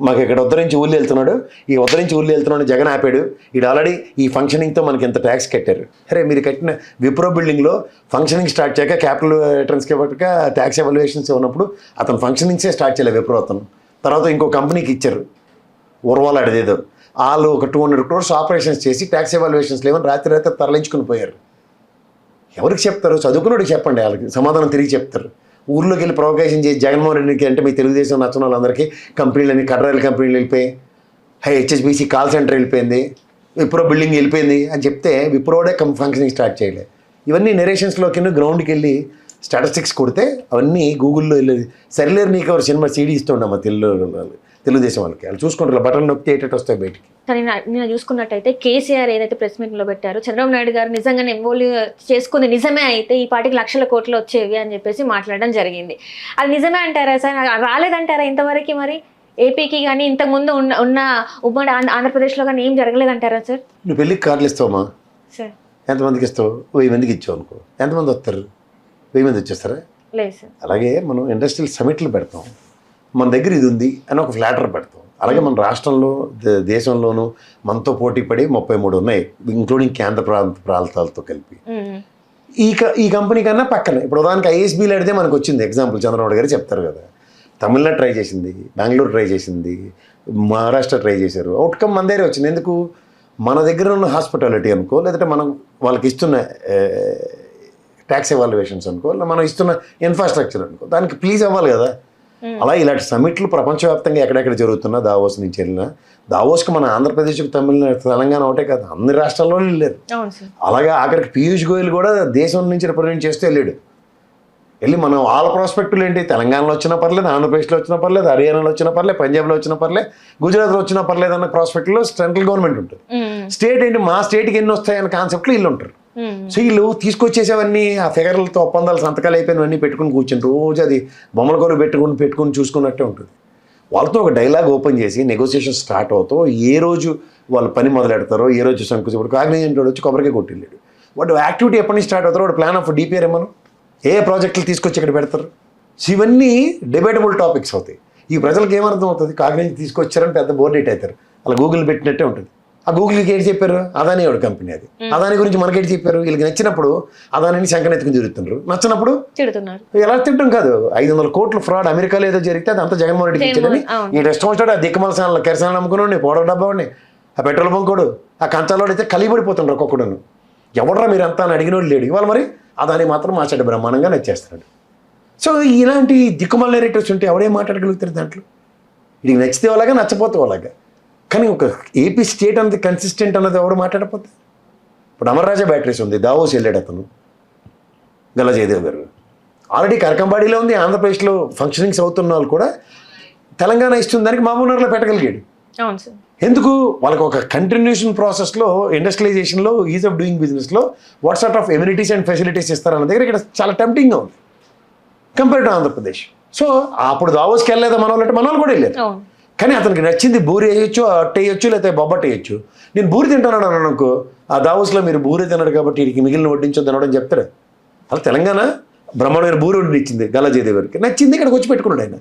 మాకు ఇక్కడ ఉద్ధరించి ఊళ్ళు వెళ్తున్నాడు, ఈ ఉద్ధరించి ఊళ్ళు వెళ్తున్నాడు జగన్ ఆపాడు, ఇది ఆల్రెడీ ఈ ఫంక్షనింగ్తో మనకి ఎంత ట్యాక్స్ కట్టారు. అరే మీరు కట్టిన విప్రో బిల్డింగ్లో ఫంక్షనింగ్ స్టార్ట్ చేయక క్యాపిటల్ రిటర్న్స్కి ఇవ్వక ట్యాక్స్ ఎవాల్యుయేషన్స్ ఉన్నప్పుడు అతను ఫంక్షనింగ్సే స్టార్ట్ చేయలేదు విప్రో. అతను తర్వాత ఇంకో కంపెనీకి ఇచ్చారు, ఉర్వాలు అడిదేదో. వాళ్ళు ఒక 200 crores ఆపరేషన్స్ చేసి ట్యాక్స్ ఎవాల్యుయేషన్స్ లేవని రాత్రి తరలించుకుని పోయారు. ఎవరికి చెప్తారు? చదువుకున్నోడికి చెప్పండి, వాళ్ళకి సమాధానం తిరిగి చెప్తారు. ఊర్లోకి వెళ్ళి ప్రొవకేషన్ చేసి జగన్మోహన్ రెడ్డికి అంటే మీ తెలుగుదేశం నచ్చిన వాళ్ళందరికీ కంపెనీలని కడ్రాయిల కంపెనీలు వెళ్ళిపోయి హెచ్ఎస్బిసి కాల్ సెంటర్ వెళ్ళిపోయింది, విప్రో బిల్డింగ్ వెళ్ళిపోయింది అని చెప్తే విప్రోడే ఫంక్షనింగ్ స్టార్ట్ చేయలేదు. ఇవన్నీ నెరేషన్స్లో కింద గ్రౌండ్కి వెళ్ళి స్టాటిస్టిక్స్ కొడితే అవన్నీ గూగుల్లో వెళ్ళి సరిలేరు నీకు ఎవరు సినిమా సీడీ ఇస్తుండమ్మా తెలుగుదేశం వాళ్ళకి. వాళ్ళు చూసుకుంటారు బటన్ నొక్కితే ఏటట్టు వస్తాయి బయటికి. కానీ నేను చూసుకున్నట్టయితే కేసీఆర్ ఏదైతే ప్రెస్ మీట్లో పెట్టారో చంద్రబాబు నాయుడు గారు నిజంగానే ఎంఓల్యూ చేసుకుంది నిజమే అయితే ఈ పార్టీకి లక్షల కోట్లు వచ్చేవి అని చెప్పేసి మాట్లాడడం జరిగింది. అది నిజమే అంటారా సార్? రాలేదంటారా ఇంతవరకు? మరి ఏపీకి కానీ ఇంతకుముందు ఉన్న ఉమ్మడి ఆంధ్రప్రదేశ్లో కానీ ఏం జరగలేదంటారా సార్? నువ్వు పెళ్ళికి కార్లు ఇస్తావమ్మా సార్, ఎంతమందికి ఇస్తావు? 1000 మందికి ఇచ్చావు అనుకో, ఎంతమంది వస్తారు? 1000 మంది వచ్చేస్తారా? లేదు సార్. అలాగే మనం ఇండస్ట్రియల్ సమిట్లు పెడతాం, మన దగ్గర ఇది ఉంది అని ఒక ఫ్లాటర్ పెడతాం. అలాగే మన రాష్ట్రంలో దేశంలోనూ మనతో పోటీ పడి 33 ఉన్నాయి, ఇంక్లూడింగ్ కేంద్ర ప్రాంతాలతో కలిపి. ఈ కంపెనీ కన్నా పక్కన ఇప్పుడు ఉదాహరణకి ఐఎస్బీలు అడితే మనకు వచ్చింది ఎగ్జాంపుల్, చంద్రబాబు గారు చెప్తారు కదా, తమిళనాడు ట్రై చేసింది, బెంగళూరు ట్రై చేసింది, మహారాష్ట్ర ట్రై చేశారు, అవుట్కమ్ మన దగ్గర వచ్చింది. ఎందుకు? మన దగ్గర ఉన్న హాస్పిటాలిటీ అనుకో, లేదంటే మనం వాళ్ళకి ఇస్తున్న ట్యాక్స్ ఎవాల్యుయేషన్స్ అనుకో, మనం ఇస్తున్న ఇన్ఫ్రాస్ట్రక్చర్ అనుకో, దానికి ప్లీజ్ అవ్వాలి కదా. అలా ఇలాంటి సమిట్లు ప్రపంచవ్యాప్తంగా ఎక్కడెక్కడ జరుగుతున్నా, దావోస్ నుంచి వెళ్ళినా, దావోస్కి మన ఆంధ్రప్రదేశ్కి తమిళనాడు తెలంగాణ ఒకటే కాదు, అన్ని రాష్ట్రాల్లో వెళ్ళారు. అలాగే ఆఖరికి పీయూష్ గోయల్ కూడా దేశం నుంచి రిప్రజెంట్ చేస్తూ వెళ్ళాడు. వెళ్ళి మనం వాళ్ళ ప్రాస్పెక్టులు ఏంటి, తెలంగాణలో వచ్చినా పర్లేదు, ఆంధ్రప్రదేశ్లో వచ్చినా పర్లేదు, హర్యానాలో వచ్చినా పర్లేదు, పంజాబ్లో వచ్చినా పర్లేదు, గుజరాత్లో వచ్చినా పర్లేదు అన్న ప్రాస్పెక్ట్లో సెంట్రల్ గవర్నమెంట్ ఉంటుంది. స్టేట్ ఏంటి, మా స్టేట్కి ఎన్ని వస్తాయన్న కాన్సెప్ట్లో వీళ్ళు ఉంటారు. సో వీళ్ళు తీసుకొచ్చేసేవన్నీ ఆ ఫిగర్లతో ఒప్పందాలు సంతకాలు అయిపోయినవన్నీ పెట్టుకుని కూర్చుని రోజు అది బొమ్మల కొలు పెట్టుకుని చూసుకున్నట్టే ఉంటుంది. వాళ్ళతో ఒక డైలాగ్ ఓపెన్ చేసి నెగోసియేషన్ స్టార్ట్ అవుతావు, ఏ రోజు వాళ్ళు పని మొదలెడతారో, ఏ రోజు సంకుచిప్పుడు కాగ్నిజెంట్ వచ్చి కొబ్బరికాయ కొట్టిల్లాడు. వాడు యాక్టివిటీ ఎప్పటి నుంచి స్టార్ట్ అవుతారో వాడు ప్లాన్ ఆఫ్ డిపిఆర్ ఏమన్నా ఏ ప్రాజెక్టులు తీసుకొచ్చి ఇక్కడ పెడతారు. సో ఇవన్నీ డిబేటబుల్ టాపిక్స్ అవుతాయి. ఈ ప్రజలకు ఏమర్థం అవుతుంది, కాగ్నిజెంట్ తీసుకొచ్చారని పెద్ద బోర్డు ఎట్ అవుతారు, అలా గూగుల్ పెట్టినట్టే ఉంటుంది. ఆ గూగుల్కి ఏంటి చెప్పారు, అదాని వాడు కంపెనీ, అది అదాని గురించి మనకేంటి చెప్పారు, వీళ్ళకి నచ్చినప్పుడు అదానిని శంకనెత్తుకుని తిరుగుతున్నారు, నచ్చినప్పుడు తిడుతున్నారు. ఎలా తింటాం కాదు, 500 కోట్ల ఫ్రాడ్ అమెరికాలో ఏదో జరిగితే అది అంతా జగన్మోహన్ రెడ్డికి ఇచ్చాడని ఈ రెస్ట్ వచ్చాడు, ఆ దిక్కుమలసాల కెరసాలను నమ్ముకుని పౌడర్ డబ్బాని, ఆ పెట్రోల్ బంకోడు, ఆ కంచాలోడు అయితే కలిపడిపోతుండ్రు ఒక్కొక్కడును. ఎవడరా మీరు అంతా అని అడిగినోడు లేడు. ఇవాళ మరి అదాని మాత్రం మా చెడ్డ బ్రహ్మాండంగా నచ్చేస్తున్నాడు. సో ఇలాంటి దిక్కుమల నెరేటివ్స్ ఉంటే ఎవడేం మాట్లాడగలుగుతారు దాంట్లో? ఇది నచ్చితే వాళ్ళగా, నచ్చపోతే వాళ్ళగా. కానీ ఒక ఏపీ స్టేట్ అన్నది కన్సిస్టెంట్ అన్నది ఎవరు మాట్లాడకపోతే, ఇప్పుడు అమర్రాజా బ్యాటరీస్ ఉంది, దావోస్ వెళ్ళాడు అతను, గల్లా జయదేవ్ గారు. ఆల్రెడీ కరకంబాడిలో ఉంది, ఆంధ్రప్రదేశ్లో ఫంక్షనింగ్స్ అవుతున్న వాళ్ళు కూడా తెలంగాణ ఇస్తున్న దానికి మహబూబ్నగర్లో పెట్టగలిగాడు. అవును సార్. ఎందుకు? వాళ్ళకి ఒక కంటిన్యూషన్ ప్రాసెస్లో, ఇండస్ట్రియలైజేషన్లో, ఈజ్ ఆఫ్ డూయింగ్ బిజినెస్లో what sort of amenities and facilities ఇస్తారన్న దగ్గర ఇక్కడ చాలా టెంప్టింగ్గా ఉంది కంపేర్ టు ఆంధ్రప్రదేశ్. సో అప్పుడు దావోస్కి వెళ్ళలేదా మన వాళ్ళు అంటే మన వాళ్ళు కూడా వెళ్ళారు. కానీ అతనికి నచ్చింది బూరి వేయొచ్చు, అట్టు వేయొచ్చు, లేకపోతే బొబ్బట్టు వేయచ్చు. నేను బూరి తింటాను అన్నాను అనుకో, ఆ దావోస్లో మీరు బూరి తిన్నాడు కాబట్టి వీడికి మిగిలిన వడ్డించొద్దు అనడం చెప్తారు. అలా తెలంగాణ బ్రహ్మాండమైన బూరి వడ్డించింది గల్లా జయదేవ్ గారికి, నచ్చింది, ఇక్కడికి వచ్చి పెట్టుకున్నాడు ఆయన.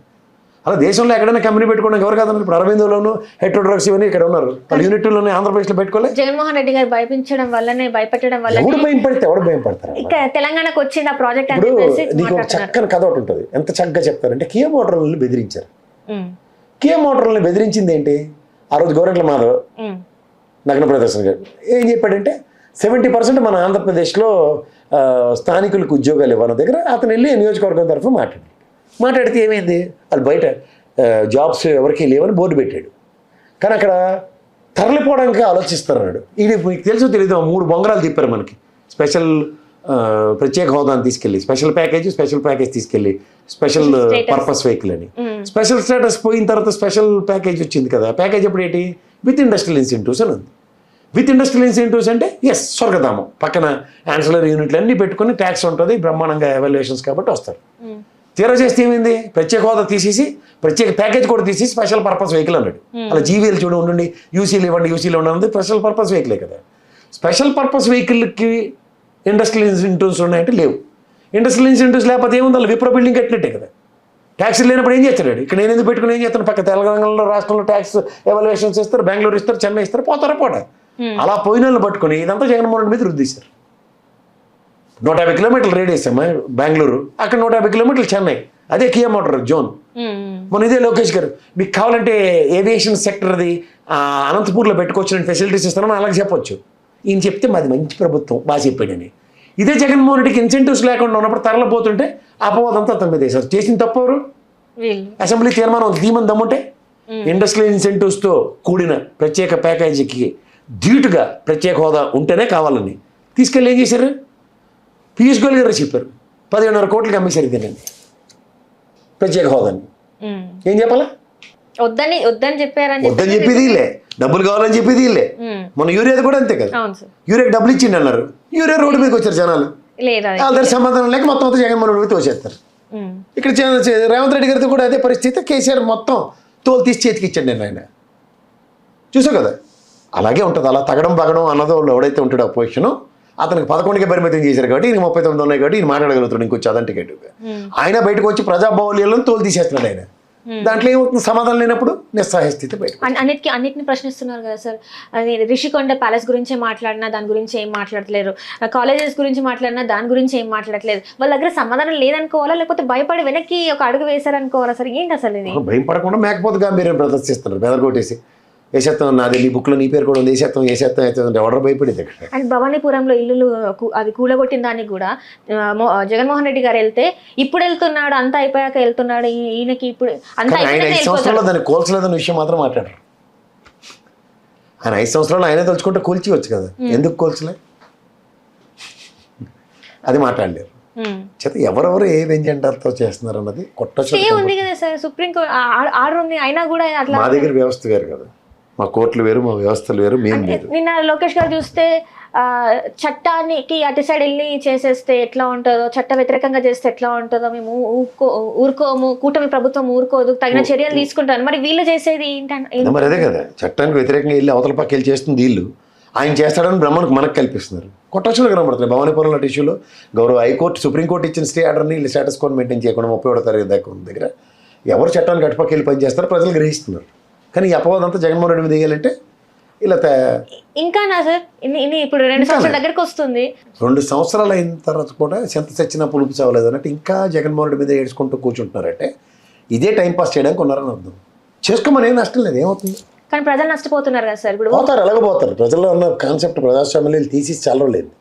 అలా దేశంలో ఎక్కడైనా కంపెనీ పెట్టుకోవడానికి ఎవరు కాదన్నారు. ఇప్పుడు అరవిందోలోను హెట్రో డ్రగ్స్ ఇవన్నీ ఇక్కడ ఉన్నారు, వాళ్ళ యూనిట్లోనే ఆంధ్రప్రదేశ్లో పెట్టుకోలేదు. జగన్మోహన్ రెడ్డి గారు భయపించడం వల్లనే, భయపెట్టడం వల్ల ఎవడు భయం పడితే ఎవడు భయం పడతారు. ఇక తెలంగాణకు వచ్చింది ఆ ప్రాజెక్ట్. నీకు ఒక చక్కని కథ ఒకటి ఉంటుంది, ఎంత చక్కగా చెప్తారంటే కియా మోటార్లను బెదిరించారు. కియా మోటార్లను బెదిరించింది ఏంటి? ఆ రోజు గోరంట్ల మాధవ్ నగ్న ప్రదర్శన గారు ఏం చెప్పాడంటే 70% మన ఆంధ్రప్రదేశ్లో స్థానికులకు ఉద్యోగాలు ఇవ్వని దగ్గర అతను వెళ్ళి నియోజకవర్గం తరఫున మాట్లాడితే ఏమైంది, వాళ్ళు బయట జాబ్స్ ఎవరికి లేవని బోర్డు పెట్టాడు. కానీ అక్కడ తరలిపోవడానికి ఆలోచిస్తున్నాడు. ఇది మీకు తెలుసో తెలీదు, 3 బొంగరాలు తిప్పారు మనకి, స్పెషల్ ప్రత్యేక హోదాని తీసుకెళ్ళి, స్పెషల్ ప్యాకేజ్ తీసుకెళ్ళి, స్పెషల్ పర్పస్ వెహికల్ అని. స్పెషల్ స్టేటస్ పోయిన తర్వాత స్పెషల్ ప్యాకేజ్ వచ్చింది కదా. ప్యాకేజ్ ఎప్పుడు ఏంటి? విత్ ఇండస్ట్రియల్ ఇన్సెంటివ్స్ అని ఉంది. విత్ ఇండస్ట్రియల్ ఇన్సెంటివ్స్ అంటే స్వర్గధామం పక్కన యాన్సిలరీ యూనిట్లు అన్నీ పెట్టుకుని ట్యాక్స్ ఉంటుంది, బ్రహ్మాండంగా ఎవాల్యుయేషన్స్ కాబట్టి వస్తారు. తీరా చేస్తే ఏమైంది, ప్రత్యేక హోదా తీసేసి ప్రత్యేక ప్యాకేజ్ కూడా తీసి స్పెషల్ పర్పస్ వెహికల్ అన్నాడు. అలా జీవీఎల్ చూడ ఉండండి, యూసీలు ఇవ్వండి, యూసీలు ఉండండి, స్పెషల్ పర్పస్ వెహికలే కదా. స్పెషల్ పర్పస్ వెహికల్కి ఇండస్ట్రియల్ ఇన్సెంటివ్స్ ఉన్నాయంటే లేవు. ఇండస్ట్రియల్ ఇన్సెంటివ్స్ లేకపోతే ఏముంది, వాళ్ళు విప్రో బిల్డింగ్ కట్టినట్టే కదా. ట్యాక్స్ లేనప్పుడు ఏం చేస్తాడు? ఇక్కడ నేను ఎందుకు పెట్టుకుని ఏం చేస్తాను? పక్క తెలంగాణలో రాష్ట్రంలో ట్యాక్స్ ఎవాల్యుయేషన్స్ ఇస్తారు, బెంగళూరు ఇస్తారు, చెన్నై ఇస్తారు, పోతారా పోట. అలా పోయిన వాళ్ళు పట్టుకుని ఇదంతా జగన్మోహన్ రెడ్డి మీద రుద్దేశారు. 150 కిలోమీటర్లు రేడియస్ అమ్మా బెంగళూరు, అక్కడ 150 కిలోమీటర్లు చెన్నై, అదే కియా మోటార్ జోన్. మన ఇదే లోకేష్ గారు మీకు కావాలంటే ఏవియేషన్ సెక్టర్ది అనంతపూర్లో పెట్టుకోవచ్చు, ఫెసిలిటీస్ ఇస్తానని అలాగే చెప్పొచ్చు. ఈయన చెప్తే మాది మంచి ప్రభుత్వం బాగా చెప్పాడని. ఇదే జగన్మోహన్ రెడ్డికి ఇన్సెంటివ్స్ లేకుండా ఉన్నప్పుడు తరలిపోతుంటే అపవాదంతా అతని మీద వేశారు. చేసిన తప్పు ఎవరు? అసెంబ్లీ తీర్మానం దీమని దమ్ముంటే ఇండస్ట్రియల్ ఇన్సెంటివ్స్తో కూడిన ప్రత్యేక ప్యాకేజీకి ధీటుగా ప్రత్యేక హోదా ఉంటేనే కావాలని తీసుకెళ్ళి ఏం చేశారు? పీయూష్ గోయల్ గారు చెప్పారు 17.5 కోట్లకి అమ్మేశారు దీన్ని, ప్రత్యేక హోదాని. ఏం చెప్పాలా? వద్దని చెప్పారని వద్దని చెప్పేది వీళ్ళే, డబ్బులు కావాలని చెప్పేది వీళ్ళే. మన యూరియాది కూడా అంతే కదా, యూరియాకి డబ్బులు ఇచ్చిండి అన్నారు, యూరియా రోడ్డు మీదకి వచ్చారు జనాలు, వాళ్ళ దగ్గర సమాధానం లేక మొత్తం అంతా జగన్మోహన్ రెడ్డి తోసేస్తారు. ఇక్కడ రేవంత్ రెడ్డి గారితో కూడా అదే పరిస్థితి. కేసీఆర్ మొత్తం తోలు తీసి చేతికి ఇచ్చండి నేను, ఆయన చూసావు కదా. అలాగే ఉంటుంది, అలా తగడం పగడం అన్నదో ఎవడైతే ఉంటాడో పొజిషను, అతనికి 11కే పరిమితం చేశారు కాబట్టి ఈయన 39 ఉన్నాయి కాబట్టి ఈయన మాట్లాడగలుగుతాడు ఇంకొచ్చి అదంటే టికెట్. ఆయన బయటకు వచ్చి ప్రజాబాహుల్యంలో తోలు తీసేస్తున్నాడు ఆయన. దాంట్లో ఏమవుతుంది? సమాధానం లేనప్పుడు నిస్సహాయ స్థితి బయట. అన్నిటిని ప్రశ్నిస్తున్నారు కదా సార్. అది రిషికొండ ప్యాలెస్ గురించే మాట్లాడినా దాని గురించి ఏం మాట్లాడట్లేరు, కాలేజెస్ గురించి మాట్లాడినా దాని గురించి ఏం మాట్లాడట్లేదు. వాళ్ళ దగ్గర సమాధానం లేదనుకోవాలా, లేకపోతే భయపడి వెనక్కి ఒక అడుగు వేశారనుకోవాలా సార్? ఏంటి అసలు ఇది? భయపడకుండా మేకపోతే గాంభీర్యం ప్రదర్శిస్తున్నారు, బెదరగొట్టేసి వేసేస్తాం, నాది నీ బుక్లో నీ పేరు కూడా ఉంది, వేసేస్తాం ఎవడో భయపడేది ఇక్కడ. అండ్ భవానీపురంలో ఇల్లు అది కూలగొట్టిన దానికి కూడా జగన్మోహన్ రెడ్డి గారు వెళ్తే ఇప్పుడు వెళ్తున్నాడు, అంతా అయిపోయాక వెళ్తున్నాడు, ఈయనకి ఇప్పుడు అంతా ఆయన 5 సంవత్సరాల్లో దాన్ని కోల్చలేదన్న విషయం మాత్రం మాట్లాడరు. ఆయన 5 సంవత్సరాలు ఆయనే తలుచుకుంటే కూల్చివచ్చు కదా, ఎందుకు కోల్చలే అది మాట్లాడలేరు. చేత ఎవరెవరు ఏ వెంజెండాలతో చేస్తున్నారు అన్నది ఉంది కదా సార్. సుప్రీంకోర్టు ఆర్డర్ ఉంది అయినా కూడా అట్లా. మా దగ్గర వ్యవస్థ వేరు కదా, మా కోర్టులు వేరు, మా వ్యవస్థలు వేరు, మేము వేరు. నిన్న లోకేష్ గారు చూస్తే చట్టానికి అటు సైడ్ వెళ్ళి చేసేస్తే ఎట్లా ఉంటుందో, చట్ట వ్యతిరేకంగా చేస్తే ఎట్లా ఉంటుందో మేము ఊరుకోము, కూటమి ప్రభుత్వం ఊరుకోదు, తగిన చర్యలు తీసుకుంటాను. మరి వీళ్ళు చేసేది ఏంటంటే మరి అదే కదా, చట్టానికి వ్యతిరేకంగా వెళ్ళి అవతల పక్క వెళ్ళి చేస్తుంది వీళ్ళు, ఆయన చేస్తాడని బ్రహ్మకు మనకు కల్పిస్తున్నారు. కొట్టొచ్చులు కనబడుతుంది. భవానీపురం లాంటి ఇష్యూలో గౌరవ హైకోర్టు సుప్రీంకోర్టు ఇచ్చిన స్టే ఆర్డర్ని వీళ్ళు స్టేటస్ కోడ్ మెయింటైన్ చేయకుండా 31వ తారీఖు దాకా ఉన్న దగ్గర ఎవరు చట్టానికి అటుపక్క వెళ్ళి పనిచేస్తారో ప్రజలు గ్రహిస్తున్నారు. కానీ ఈ అపవాదం అంతా జగన్మోహన్ రెడ్డి మీద వేయాలంటే ఇలా ఇంకా సార్ ఇప్పుడు 2 సంవత్సరాల దగ్గరకు వస్తుంది. 2 సంవత్సరాలు అయిన తర్వాత కూడా చెంత చచ్చినా పులుపు చావలేదు అన్నట్టు ఇంకా జగన్మోహన్ రెడ్డి మీద ఏడ్చుకుంటూ కూర్చుంటున్నారంటే ఇదే టైంపాస్ చేయడానికి ఉన్నారని అర్థం. చేసుకోమని ఏం నష్టం లేదు, ఏమవుతుంది? కానీ ప్రజలు నష్టపోతున్నారు కదా సార్. ఇప్పుడు పోతారు, ఎలాగపోతారు. ప్రజల్లో ఉన్న కాన్సెప్ట్ ప్రజాస్వామ్యం తీసి చాలా లేదు.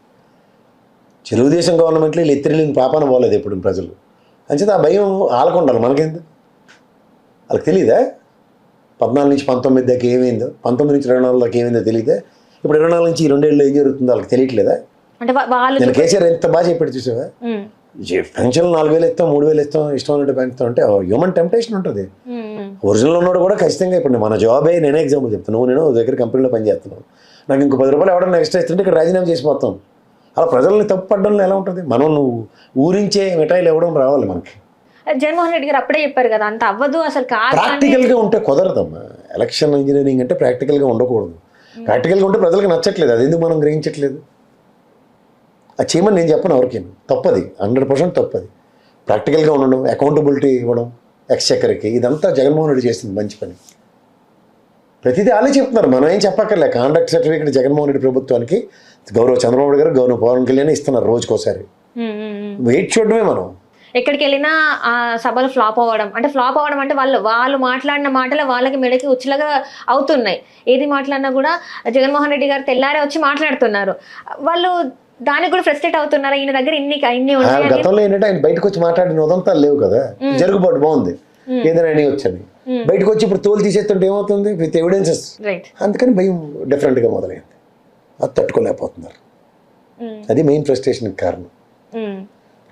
తెలుగుదేశం గవర్నమెంట్లో వీళ్ళు ఎత్తిరిలేని పాపాన పోలేదు ఎప్పుడు ప్రజలు. అంచేత ఆ భయం వాళ్ళకు ఉండాలి, మనకేంది? వాళ్ళకి తెలియదా 14 నుంచి 19 దాకా ఏమైందో, 19 నుంచి 24 దాకా ఏమైందో తెలియదా? ఇప్పుడు 24 నుంచి 2 ఏళ్ళు ఏం జరుగుతుందో వాళ్ళకి తెలియట్లేదా? నేను కేసీఆర్ ఎంత బాగా చెప్పాడు చూసావా, పెన్షన్లు 4,000 ఇస్తాం, 3,000 ఇస్తాం, ఇష్టం ఉన్నట్టు పెంచుతాం అంటే హ్యూమన్ టెంప్టేషన్ ఉంటుంది. ఒరిజినల్ ఉన్నాడు కూడా ఖచ్చితంగా ఇప్పుడు మన జాబే, నేనే ఎగ్జాంపుల్ చెప్తాను, నేను దగ్గర కంపెనీలో పనిచేస్తున్నాను, నాకు ఇంకో 10 రూపాయలు ఎవడన్నా ఎక్స్ట్రా ఇస్తుంటే ఇక్కడ రాజీనామా చేసిపోతాం. అలా ప్రజల్ని తప్పు పడ్డంలో ఎలా ఉంటుంది? మనం నువ్వు ఊరించే మిఠాయిలు ఇవ్వడం రావాలి మనకి. జగన్మోహన్ రెడ్డి గారు అప్పుడే చెప్పారు కదా, అంత అవ్వదు అసలు. ప్రాక్టికల్గా ఉంటే కుదరదమ్మా. ఎలక్షన్ ఇంజనీరింగ్ అంటే ప్రాక్టికల్గా ఉండకూడదు. ప్రాక్టికల్గా ఉంటే ప్రజలకు నచ్చట్లేదు, అది ఎందుకు మనం గ్రహించట్లేదు? అది చేయమని నేను చెప్పను ఎవరికైనా, తప్పది, 100% తప్పది. ప్రాక్టికల్గా ఉండడం, అకౌంటబిలిటీ ఇవ్వడం ఎక్స్చెక్కర్కి, ఇదంతా జగన్మోహన్ రెడ్డి చేస్తుంది మంచి పని. ప్రతిదీ వాళ్ళే చెప్తున్నారు, మనం ఏం చెప్పక్కర్లే. కాండక్ట్ సర్టిఫికేట్ జగన్మోహన్ రెడ్డి ప్రభుత్వానికి గౌరవ చంద్రబాబు గారు, గౌరవ పవన్ కళ్యాణ్ ఇస్తున్నారు రోజుకోసారి. వెయిట్ చూడడమే మనం. ఎక్కడికి వెళ్ళినా ఆ సభలు ఫ్లాప్ అవ్వడం అంటే వాళ్ళు మాట్లాడిన మాటలు వాళ్ళకి మెడకి ఉచ్చులుగా అవుతున్నాయి. ఏది మాట్లాడినా కూడా జగన్మోహన్ రెడ్డి గారు తెల్లారే వచ్చి మాట్లాడుతున్నారు. వాళ్ళు దానికి కూడా ఫ్రస్ట్రేట్ అవుతున్నారు. ఈయన దగ్గర ఇన్ని ఉన్నాయి. గతంలో ఏంటంటే ఆయన బయటకు వచ్చి మాట్లాడిన ఉదంతాలు లేవు కదా, జరుగుబాటు బాగుంది, ఏదైనా అని వచ్చని బయటకు వచ్చి ఇప్పుడు తోలు తీసేస్తుంటే ఏమవుతుంది? With evidences. అందుకని భయం డిఫరెంట్గా మొదలైంది, అది తట్టుకోలేకపోతున్నారు. అది మెయిన్ ఫ్రస్ట్రేషన్కి కారణం.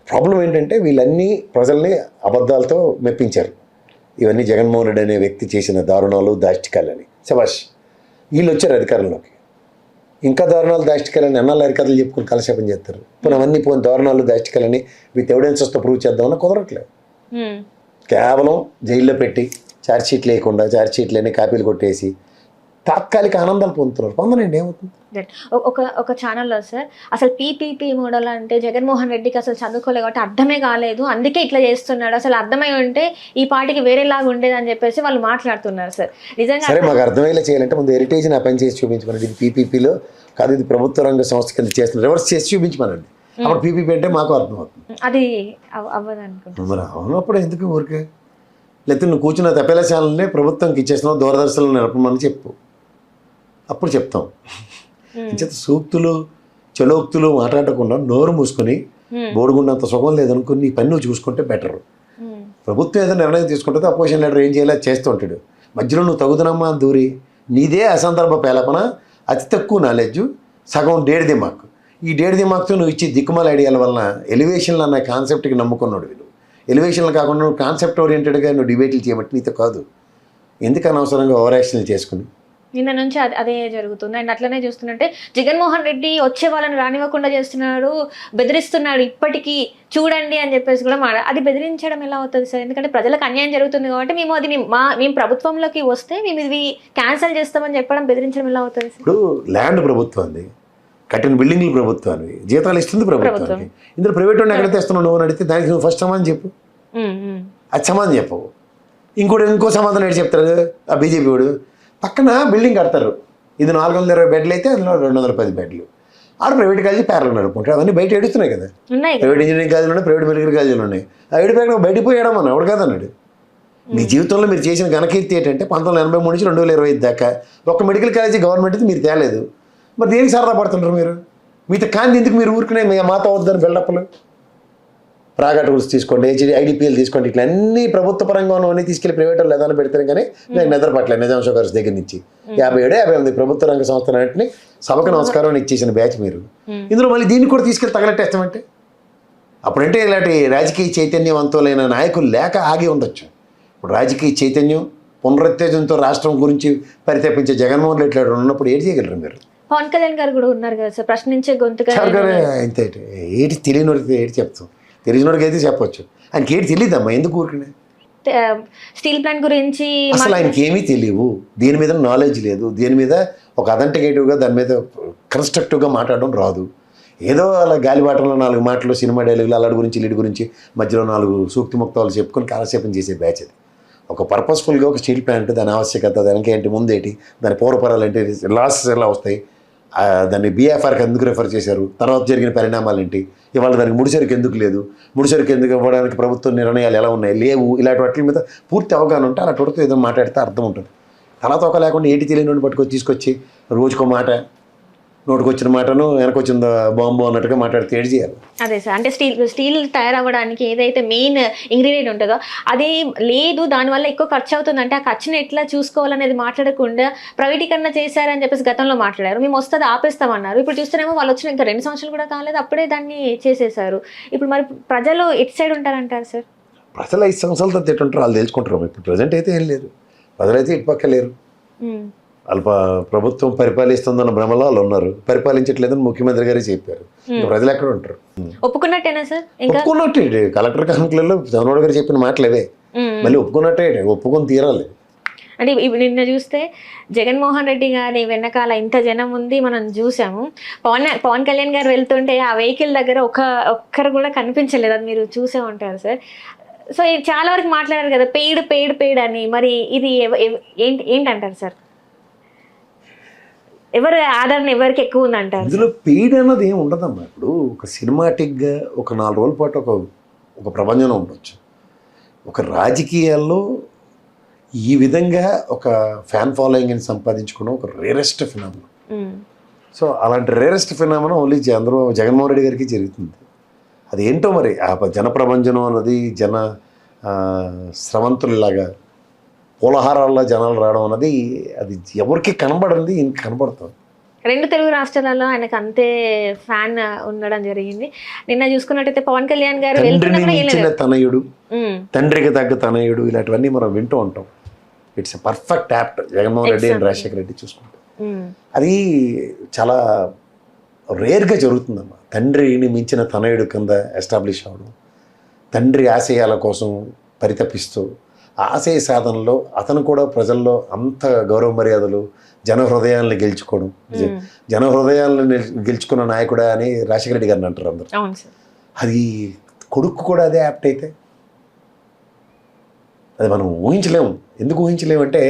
ప్రాబ్లం ఏంటంటే వీళ్ళన్నీ ప్రజల్ని అబద్ధాలతో మెప్పించారు. ఇవన్నీ జగన్మోహన్ రెడ్డి అనే వ్యక్తి చేసిన దారుణాలు, దాష్టికాలని. శభాష్, వీళ్ళు వచ్చారు అధికారంలోకి, ఇంకా దారుణాలు, దాష్టికాలని ఎన్నాళ్ళు అరికథలు చెప్పుకుని కలశాపం చేస్తారు. ఇప్పుడు అవన్నీ పోయిన దారుణాలు, దాష్టికాలని విత్ ఎవిడెన్సెస్తో ప్రూవ్ చేద్దామన్నా కుదరట్లేదు. కేవలం జైల్లో పెట్టి ఛార్జ్షీట్లు వేయకుండా ఛార్జ్షీట్లన్నీ కాపీలు కొట్టేసి తాత్కాలిక ఆనందాలు పొందుతున్నారు. పొందనండి, ఏమవుతుంది? ఒక ఛానల్లో సార్ అసలు పీపీపీ మోడల్ అంటే జగన్మోహన్ రెడ్డికి అసలు చదువుకోలేదు కాబట్టి అర్థమే కాలేదు, అందుకే ఇట్లా చేస్తున్నాడు, అసలు అర్థమై ఉంటే ఈ పార్టీకి వేరేలాగా ఉండేది అని చెప్పేసి వాళ్ళు మాట్లాడుతున్నారు సార్. నిజంగా సరే, మాకు అర్థమయ్యేలా చేయాలంటే ముందు హెరిటేజ్ నా పని చేసి చూపించమనండి. ఇది పీపీపీలో కాదు, ఇది ప్రభుత్వ రంగ సంస్థ కింద చేస్తున్నారు, రివర్స్ చేసి చూపించమనండి. అప్పుడు పీపీపీ అంటే మాకు అర్థం అవుతుంది. అది అవ్వదు అనుకుంటున్నాను. మరి అవునప్పుడు ఎందుకు ఊరికే? లేకపోతే నువ్వు కూర్చున్న తపేలా ఛానల్ని ప్రభుత్వంకి ఇచ్చేసినావు, దూరదర్శన్లో నడపమని చెప్పు, అప్పుడు చెప్తాం. చేత సూక్తులు చలోక్తులు మాట్లాడకుండా నోరు మూసుకొని బోడుగుండంత సుఖం లేదనుకుని నీ పని నువ్వు చూసుకుంటే బెటర్. ప్రభుత్వం ఏదైనా నిర్ణయం తీసుకుంటుంది, అపోజిషన్ లీడర్ ఏం చేయాలో చేస్తూ ఉంటాడు. మధ్యలో నువ్వు తగుదనమ్మా అని దూరి నీదే అసందర్భ పేలపన, అతి తక్కువ నాలెడ్జ్, సగం డేడి దిమాక్. ఈ డేడి దిమాక్తో నువ్వు ఇచ్చే దిక్కుమాల ఐడియాల వలన ఎలివేషన్లు అన్న కాన్సెప్ట్కి నమ్ముకున్నాడు వీళ్ళు. ఎలివేషన్లు కాకుండా నువ్వు కాన్సెప్ట్ ఓరియంటెడ్గా నువ్వు డిబేట్లు చేయబట్టి నీతో కాదు. ఎందుకు అనవసరంగా ఓవర్ యాక్షన్లు చేసుకుని నిన్న నుంచి అదే జరుగుతుంది. అండ్ అట్లనే చూస్తుంటే జగన్మోహన్ రెడ్డి వచ్చే వాళ్ళని రానివ్వకుండా చేస్తున్నాడు, బెదిరిస్తున్నాడు ఇప్పటికీ చూడండి అని చెప్పేసి కూడా అది బెదిరించడం ఎలా అవుతుంది సార్? ఎందుకంటే ప్రజలకు అన్యాయం జరుగుతుంది కాబట్టి మేము ప్రభుత్వంలోకి వస్తే మేము ఇది క్యాన్సిల్ చేస్తామని చెప్పడం బెదిరించడం ఎలా అవుతుంది సార్? ఇప్పుడు ల్యాండ్ ప్రభుత్వాన్ని, కట్టిన బిల్డింగ్లు ప్రభుత్వాన్ని, జీతాలు ఇస్తుంది ప్రభుత్వానికి. ఇందులో ప్రైవేట్ వాడిని ఎక్కడైతే ఇస్తున్నావు నువ్వు అడిగితే దానికి నువ్వు ఫస్ట్ సమాధానం చెప్పు. అది సమాధానం చెప్పవు. ఇంకో సమాధానం ఏంటి చెప్తారు ఆ బీజేపీ వాడు? పక్కన బిల్డింగ్ కడతారు, ఇది 420 బెడ్లు అయితే అందులో 210 బెడ్లు. ఆడ ప్రైవేట్ కాలేజీ పేర్లు నడుపుకుంటారు. అవన్నీ బయట ఏడుస్తున్నాయి కదా, ప్రైవేట్ ఇంజనీరింగ్ కాలేజీలు ఉన్నాయి, ప్రైవేట్ మెడికల్ కాలేజీలు ఉన్నాయి. ఆ ఏడిపోయాక బయటకు పోయాడం అన్న ఎవడు కాదన్నాడు. మీ జీవితంలో మీరు చేసిన ఘనకీర్తి ఏంటంటే 1983 నుంచి 2025 దాకా ఒక్క మెడికల్ కాలేజీ గవర్నమెంట్ మీరు తేలేదు. మరి దేనికి సరదా పడుతుంటారు మీరు? మీతో కాంతి ఎందుకు మీరు ఊరుకునే మాతో వద్దని బిల్డప్లు? ప్రాగా టూల్స్ తీసుకోండి, ఐడిపిఎల్ తీసుకోండి, ఇట్లా అన్ని ప్రభుత్వ పరంగా ఉన్నవన్నీ తీసుకెళ్లి ప్రైవేట్ వాళ్ళు ఏదైనా పెడతారు. కానీ నేను నిద్రపట్ల నిజాం షుగర్స్ దగ్గర నుంచి 57-58 ప్రభుత్వ రంగ సంస్థలన్నింటినీ సభకు నమస్కారం ఇచ్చేసిన బ్యాచ్ మీరు. ఇందులో మళ్ళీ దీన్ని కూడా తీసుకెళ్ళి తగలెట్టేస్తామంటే అప్పుడంటే ఇలాంటి రాజకీయ చైతన్యవంతులైన నాయకులు లేక ఆగి ఉండొచ్చు. ఇప్పుడు రాజకీయ చైతన్యం పునరుత్తేజంతో రాష్ట్రం గురించి పరితపించే జగన్మోహన్ రెడ్డి ఉన్నప్పుడు ఏం చేయగలరు మీరు? పవన్ కళ్యాణ్ గారు కూడా ఉన్నారు కదా సార్, ప్రశ్నించే గొంతుగా. అంతే, ఏటి తెలియనివాడికి ఏటి చెప్తాం, తెలిసినోడికి అయితే చెప్పొచ్చు. ఆయనకి ఏటి తెలియదమ్మా, ఎందుకు ఊరికనే? స్టీల్ ప్లాంట్ గురించి అసలు ఆయనకి ఏమీ తెలియవు, దీని మీద నాలెడ్జ్ లేదు, దీని మీద ఒక అథెంటికేటివ్గా దాని మీద కన్స్ట్రక్టివ్గా మాట్లాడడం రాదు. ఏదో అలా గాలిబాటంలో 4 మాటలు, సినిమా డైలాగులు, అల్లాడి గురించి లీడ్ గురించి మధ్యలో 4 సూక్తి ముక్తాలు చెప్పుకొని కాలక్షేపం చేసే బ్యాచ్ అది. ఒక పర్పస్ఫుల్గా ఒక స్టీల్ ప్లాంట్, దాని ఆవశ్యకత, దానికి ఏంటి, ముందేంటి, దాని పూర్వపరాలు ఏంటి, లాసెస్ ఎలా వస్తాయి, దాన్ని బీఎఫ్ఆర్కి ఎందుకు రెఫర్ చేశారు, తర్వాత జరిగిన పరిణామాలు ఏంటి, ఇవాళ దానికి ముడిసరికి ఎందుకు లేదు, ముడిసరికి ఎందుకు ఇవ్వడానికి ప్రభుత్వ నిర్ణయాలు ఎలా ఉన్నాయి, లేవు, ఇలాంటి వాటి మీద పూర్తి అవగాహన ఉంటే అలా టొడతో ఏదో మాట్లాడితే అర్థం ఉంటుంది. తలతో ఒక లేకుండా ఏటి తెలియని పట్టుకొచ్చి తీసుకొచ్చి రోజుకో మాట, నోటుకొచ్చిన మాటను వెనకొచ్చిన బాంబు అన్నట్టుగా మాట్లాడితే ఏడు చేయాలి. అదే సార్, అంటే స్టీల్ తయారవ్వడానికి ఏదైతే మెయిన్ ఇంగ్రీడియంట్ ఉంటుందో అది లేదు, దానివల్ల ఎక్కువ ఖర్చు అవుతుంది. అంటే ఆ ఖర్చుని ఎట్లా చూసుకోవాలనేది మాట్లాడకుండా ప్రైవేటీకరణ చేశారని చెప్పేసి గతంలో మాట్లాడారు. మేము వస్తుంది ఆపేస్తామన్నారు. ఇప్పుడు చూస్తేనేమో వాళ్ళు వచ్చిన ఇంకా 2 సంవత్సరాలు కూడా కాలేదు, అప్పుడే దాన్ని చేసేసారు. ఇప్పుడు మరి ప్రజలు ఎటు సైడ్ ఉంటారంటారు సార్? ప్రజలు 5 సంవత్సరాలతో తిట్టుంటారు, వాళ్ళు తెలుసుకుంటారు. ఇప్పుడు ప్రజెంట్ అయితే ఏం లేదు, ప్రజలైతే ఇటు పక్క లేరు. వాళ్ళ ప్రభుత్వం పరిపాలిస్తుందన్న భ్రమలో వాళ్ళు ఉన్నారు, పరిపాలించట్లేదని ముఖ్యమంత్రి గారే చెప్పారు. ప్రజలు ఎక్కడ ఉంటారు? ఒప్పుకున్నట్టేనా సార్? ఒప్పుకున్నట్టే, కలెక్టర్ కాన్క్లేవ్లో చంద్రబాబు గారు చెప్పిన మాటలు అవే, మళ్ళీ ఒప్పుకున్నట్టే, ఒప్పుకొని తీరాలి. అంటే నిన్న చూస్తే జగన్మోహన్ రెడ్డి గారి వెనకాల ఇంత జనం ఉంది, మనం చూసాము. పవన్ కళ్యాణ్ గారు వెళ్తుంటే ఆ వెహికల్ దగ్గర ఒక్కరు కూడా కనిపించలేదు, అది మీరు చూసే ఉంటారు సార్. సో చాలా వరకు మాట్లాడారు కదా పెయిడ్ అని. మరి ఇది ఏంటంటారు సార్? ఎవరు ఆదరణ ఎవరికి ఎక్కువ ఉందంటారు? ఇందులో పెయిడ్ అన్నది ఏమి ఉండదమ్మా. ఇప్పుడు ఒక సినిమాటిక్గా ఒక 4 రోజుల పాటు ఒక ప్రపంచం ఉండొచ్చు. ఒక రాజకీయాల్లో ఈ విధంగా ఒక ఫ్యాన్ ఫాలోయింగ్ని సంపాదించుకోవడం ఒక రేరెస్ట్ ఫినామినా. సో అలాంటి rarest phenomena only Jaganmohan Reddy గారికి జరుగుతుంది. అది ఏంటో మరి ఆ జనప్రపంచనం అన్నది, జన స్రవంతుల్లాగా పూలహారాల్లో జనాలు రావడం అన్నది అది ఎవరికి కనబడింది, ఇంక కనబడుతుంది. 2 తెలుగు రాష్ట్రాలలో ఆయనకు అంతే ఫ్యాన్ ఉండడం జరిగింది. నిన్న చూసుకున్నట్టయితే పవన్ కళ్యాణ్ గారు తనయుడు, తండ్రికి తగ్గ తనయుడు, ఇలాంటివన్నీ మనం వింటూ ఉంటాం. It's a perfect apt Jaganmohan Reddy and Rajasekhara Reddy చూసుకుంటాం. అది చాలా రేర్గా జరుగుతుందమ్మా. తండ్రిని మించిన తనయుడు కింద ఎస్టాబ్లిష్ అవ్వడం, తండ్రి ఆశయాల కోసం పరితపిస్తూ ఆశయ సాధనలో అతను కూడా ప్రజల్లో అంత గౌరవ మర్యాదలు, జన హృదయాలను గెలుచుకోవడం, జన హృదయాలను గెలుచుకున్న నాయకుడా అని రాజశేఖర రెడ్డి గారిని అంటారు అందరు. అది కొడుకు కూడా అదే యాప్ట్ అయితే అది మనం ఊహించలేము. ఎందుకు ఊహించలేము అంటే